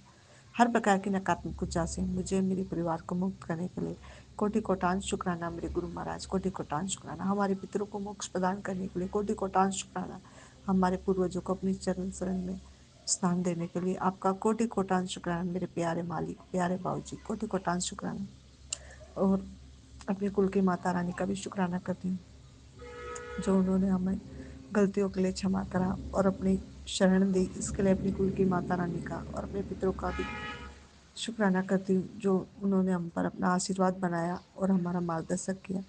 हर प्रकार की नकारात्मक ऊर्जा से मुझे मेरे परिवार को मुक्त करने के लिए कोटि कोटान शुक्राना मेरे गुरु महाराज। कोटि कोटान शुक्राना। हमारे पितरों को मोक्ष प्रदान करने के लिए कोटि कोटान शुक्राना। हमारे पूर्वजों को अपनी चरण शरण में स्थान देने के लिए आपका कोटि कोटान शुक्राना मेरे प्यारे मालिक, प्यारे बाबूजी, कोटि कोटान शुक्राना। और अपने कुल की माता रानी का भी शुक्राना करती हूँ, जो उन्होंने हमें गलतियों के लिए क्षमा करा और अपनी शरण दी। इसके लिए अपनी कुल की माता रानी का और अपने पितरों का भी शुक्राना करती हूँ, जो उन्होंने हम पर अपना आशीर्वाद बनाया और हमारा मार्गदर्शन किया।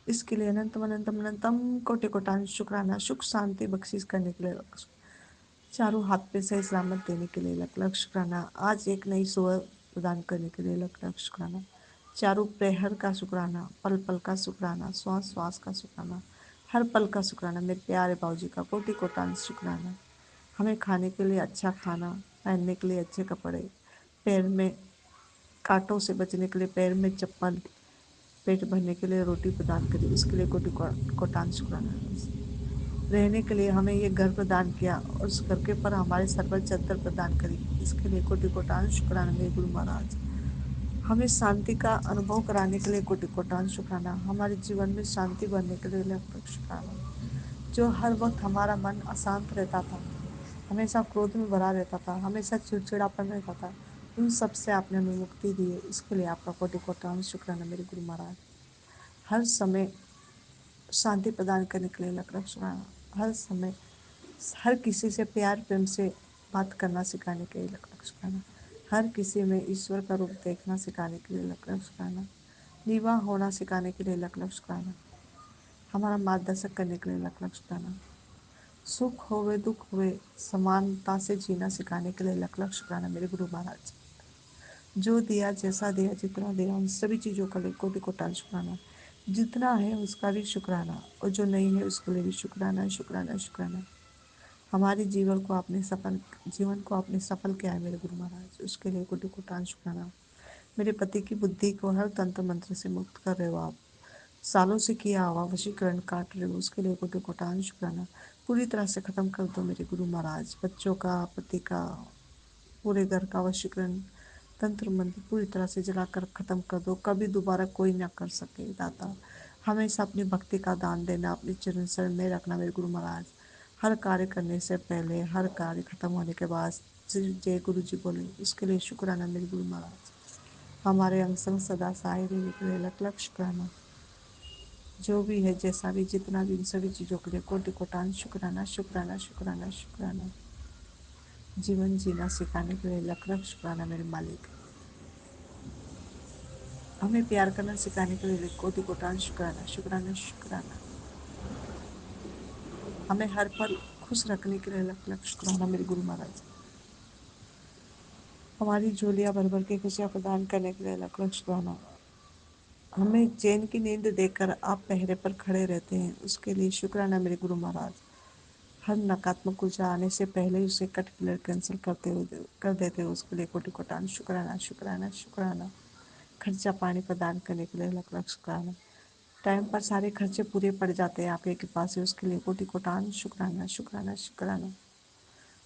इसके लिए अनंतम अनंतम अनंतम कोटि कोटान शुक्राना। सुख शांति बख्शिश करने के लिए, चारों हाथ पे सही सलामत देने के लिए लख लख शुक्राना। आज एक नई सुबह प्रदान करने के लिए लख लख शुक्राना। चारों प्रहर का शुक्राना, पल पल का शुक्राना, श्वास श्वास का शुक्राना, हर पल का शुक्राना मेरे प्यारे बाबूजी का कोटि कोटान शुक्राना। हमें खाने के लिए अच्छा खाना, पहनने के लिए अच्छे कपड़े, पैर में कांटों से बचने के लिए पैर में चप्पल, पेट भरने के लिए रोटी प्रदान करी, उसके लिए कोटि कोटान शुक्राना। रहने के लिए हमें ये घर प्रदान किया और उस घर के पर हमारे सर पर चादर प्रदान करी, इसके लिए कोटि कोटान शुक्राना मेरे गुरु महाराज। हमें शांति का अनुभव कराने के लिए कोटि कोटान शुक्राना। हमारे जीवन में शांति भरने के लिए लाख लाख शुक्राना। जो हर वक्त हमारा मन अशांत रहता था, हमेशा क्रोध में भरा रहता था, हमेशा चिड़चिड़ापन रहता था, उन सब से आपने हमें मुक्ति दी है, इसके लिए आपका कोटि कोटान शुक्राना मेरे गुरु महाराज। हर समय शांति प्रदान करने के लिए लख लख शुक्राना। हर समय हर किसी से प्यार प्रेम से बात करना सिखाने के लिए लख लख शुक्राना। हर किसी में ईश्वर का रूप देखना सिखाने के लिए लख लख शुक्राना। निवाह होना सिखाने के लिए लख लख शुक्राना। हमारा मार्गदर्शक करने के लिए लख लख शुक्राना। सुख होवे दुख होवे समानता से जीना सिखाने के लिए लख लख शुक्राना मेरे गुरु महाराज। जो दिया जैसा दिया जितना दिया उन सभी चीज़ों का लिए कोटि कोटान शुक्राना। जितना है उसका भी शुक्राना और जो नहीं है उसके लिए भी शुक्राना शुक्राना शुक्राना। हमारे जीवन को आपने सफल किया है मेरे गुरु महाराज, उसके लिए कोटि कोटान शुक्राना। मेरे पति की बुद्धि को हर तंत्र मंत्र से मुक्त कर रहे हो आप, सालों से किया हुआ वशीकरण काट रहे हो, उसके लिए कोटि कोटान शुक्राना। पूरी तरह से खत्म कर दो मेरे गुरु महाराज, बच्चों का, पति का, पूरे घर का वशीकरण तंत्र मंत्र पूरी तरह से जलाकर खत्म कर दो, कभी दोबारा कोई ना कर सके। दाता हमेशा अपनी भक्ति का दान देना, अपने चरण शरण में रखना मेरे गुरु महाराज। हर कार्य करने से पहले, हर कार्य खत्म होने के बाद जय गुरु जी बोले, उसके लिए शुक्राना मेरे गुरु महाराज। हमारे अंग संग सदा सहाय रहने के लिए लख लख शुक्राना। जो भी है, जैसा भी, जितना भी, इन सभी चीज़ों के लिए कोटि कोटान शुक्राना शुक्राना शुक्राना शुक्राना। जीवन जीना सिखाने के लिए लख लख शुक्राना मेरे मालिक। हमें प्यार करना सिखाने के लिए कोटि कोटान शुक्राना शुक्राना शुक्राना। हमें हर पल खुश रखने के लिए लख लख शुक्राना मेरे गुरु महाराज। हमारी झोलियां भर भर के खुशियां प्रदान करने के लिए लख लख शुक्राना। हमें चैन की नींद देकर आप पहरे पर खड़े रहते हैं, उसके लिए शुक्राना मेरे गुरु महाराज। हर नकारात्मक ऊर्जा आने से पहले ही उसे कट क्लियर कैंसिल कर देते हो, उसके लिए कोटि कोटान शुक्राना शुक्राना शुक्राना। खर्चा पानी प्रदान करने के लिए लख लख शुक्राना। टाइम पर सारे खर्चे पूरे पड़ जाते हैं आपके कृपा से, उसके लिए कोटि कोटान शुक्राना शुक्राना शुक्राना।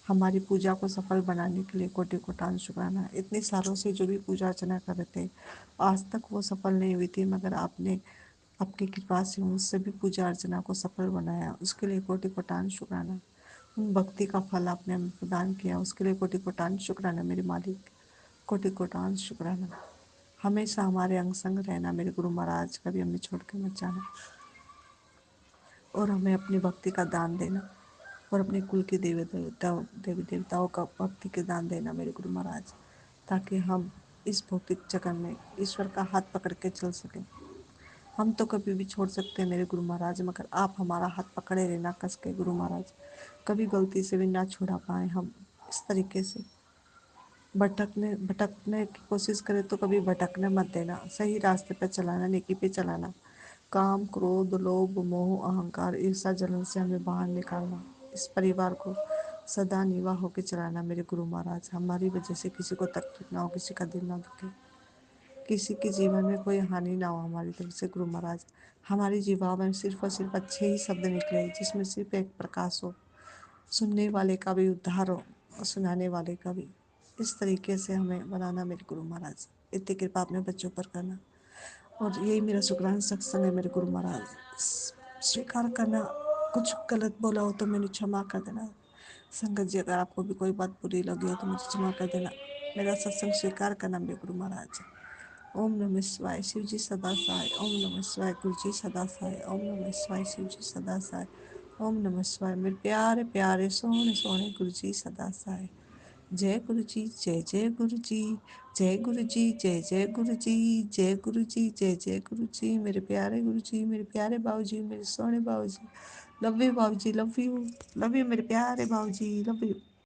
हमारी पूजा को सफल बनाने के लिए कोटि कोटान शुक्राना। इतने सालों से जो भी पूजा अर्चना कर रहे थे, आज तक वो सफल नहीं हुई थी, मगर आपने आपकी कृपा से उन सभी पूजा अर्चना को सफल बनाया, उसके लिए कोटि कोटान शुक्राना। उन भक्ति का फल आपने हमें प्रदान किया, उसके लिए कोटि कोटान शुक्राना मेरे मालिक। कोटि कोटान शुक्राना। हमेशा हमारे अंग संग रहना मेरे गुरु महाराज, कभी हमें छोड़ के मत जाना। और हमें अपनी भक्ति का दान देना, और अपने कुल के देवी देवताओं का भक्ति के दान देना मेरे गुरु महाराज, ताकि हम इस भौतिक जगत में ईश्वर का हाथ पकड़ के चल सकें। हम तो कभी भी छोड़ सकते हैं मेरे गुरु महाराज, मगर आप हमारा हाथ पकड़े रहना कस के गुरु महाराज, कभी गलती से भी ना छुड़ा पाए हम। इस तरीके से भटकने की कोशिश करें तो कभी भटकने मत देना, सही रास्ते पे चलाना, नेकी पे चलाना। काम क्रोध लोभ मोह अहंकार ईर्षा जलन से हमें बाहर निकालना, इस परिवार को सदा निवाह होकर चलाना मेरे गुरु महाराज। हमारी वजह से किसी को तकलीफ ना हो, किसी का दिल ना दुखे, किसी के जीवन में कोई हानि ना हो हमारी तरफ से गुरु महाराज। हमारी जीवा में सिर्फ और सिर्फ अच्छे ही शब्द निकले, जिसमें सिर्फ एक प्रकाश हो, सुनने वाले का भी उद्धार हो और सुनाने वाले का भी। इस तरीके से हमें बनाना मेरे गुरु महाराज। इतनी कृपा अपने बच्चों पर करना, और यही मेरा शुक्राना सत्संग है मेरे गुरु महाराज। स्वीकार करना, कुछ गलत बोला हो तो मैंने क्षमा कर देना। संगत जी, अगर आपको भी कोई बात बुरी लगी हो तो मुझे क्षमा कर देना। मेरा सत्संग स्वीकार करना मेरे गुरु महाराज। ओम नमः शिवाय, शिव जी सदा सहाय। ओम नमः शिवाय, गुरु जी सदा सहाय। ओम नमः शिवाय, शिव जी सदा सहाय। ओम नमः शिवाय, मेरे प्यारे प्यारे सोने सोने गुरु जी सदा सहाय। जय गुरु जी, जय जय गुरु जी, जय गुरु जी, जय जय गुरु जी, जय गुरु जी, जय जय गुरु जी। मेरे प्यारे गुरु जी, मेरे प्यारे बाबू जी, मेरे सोने बाबू जी, लव यू बाबू जी, लव यू मेरे प्यारे बाबू जी, लव यू।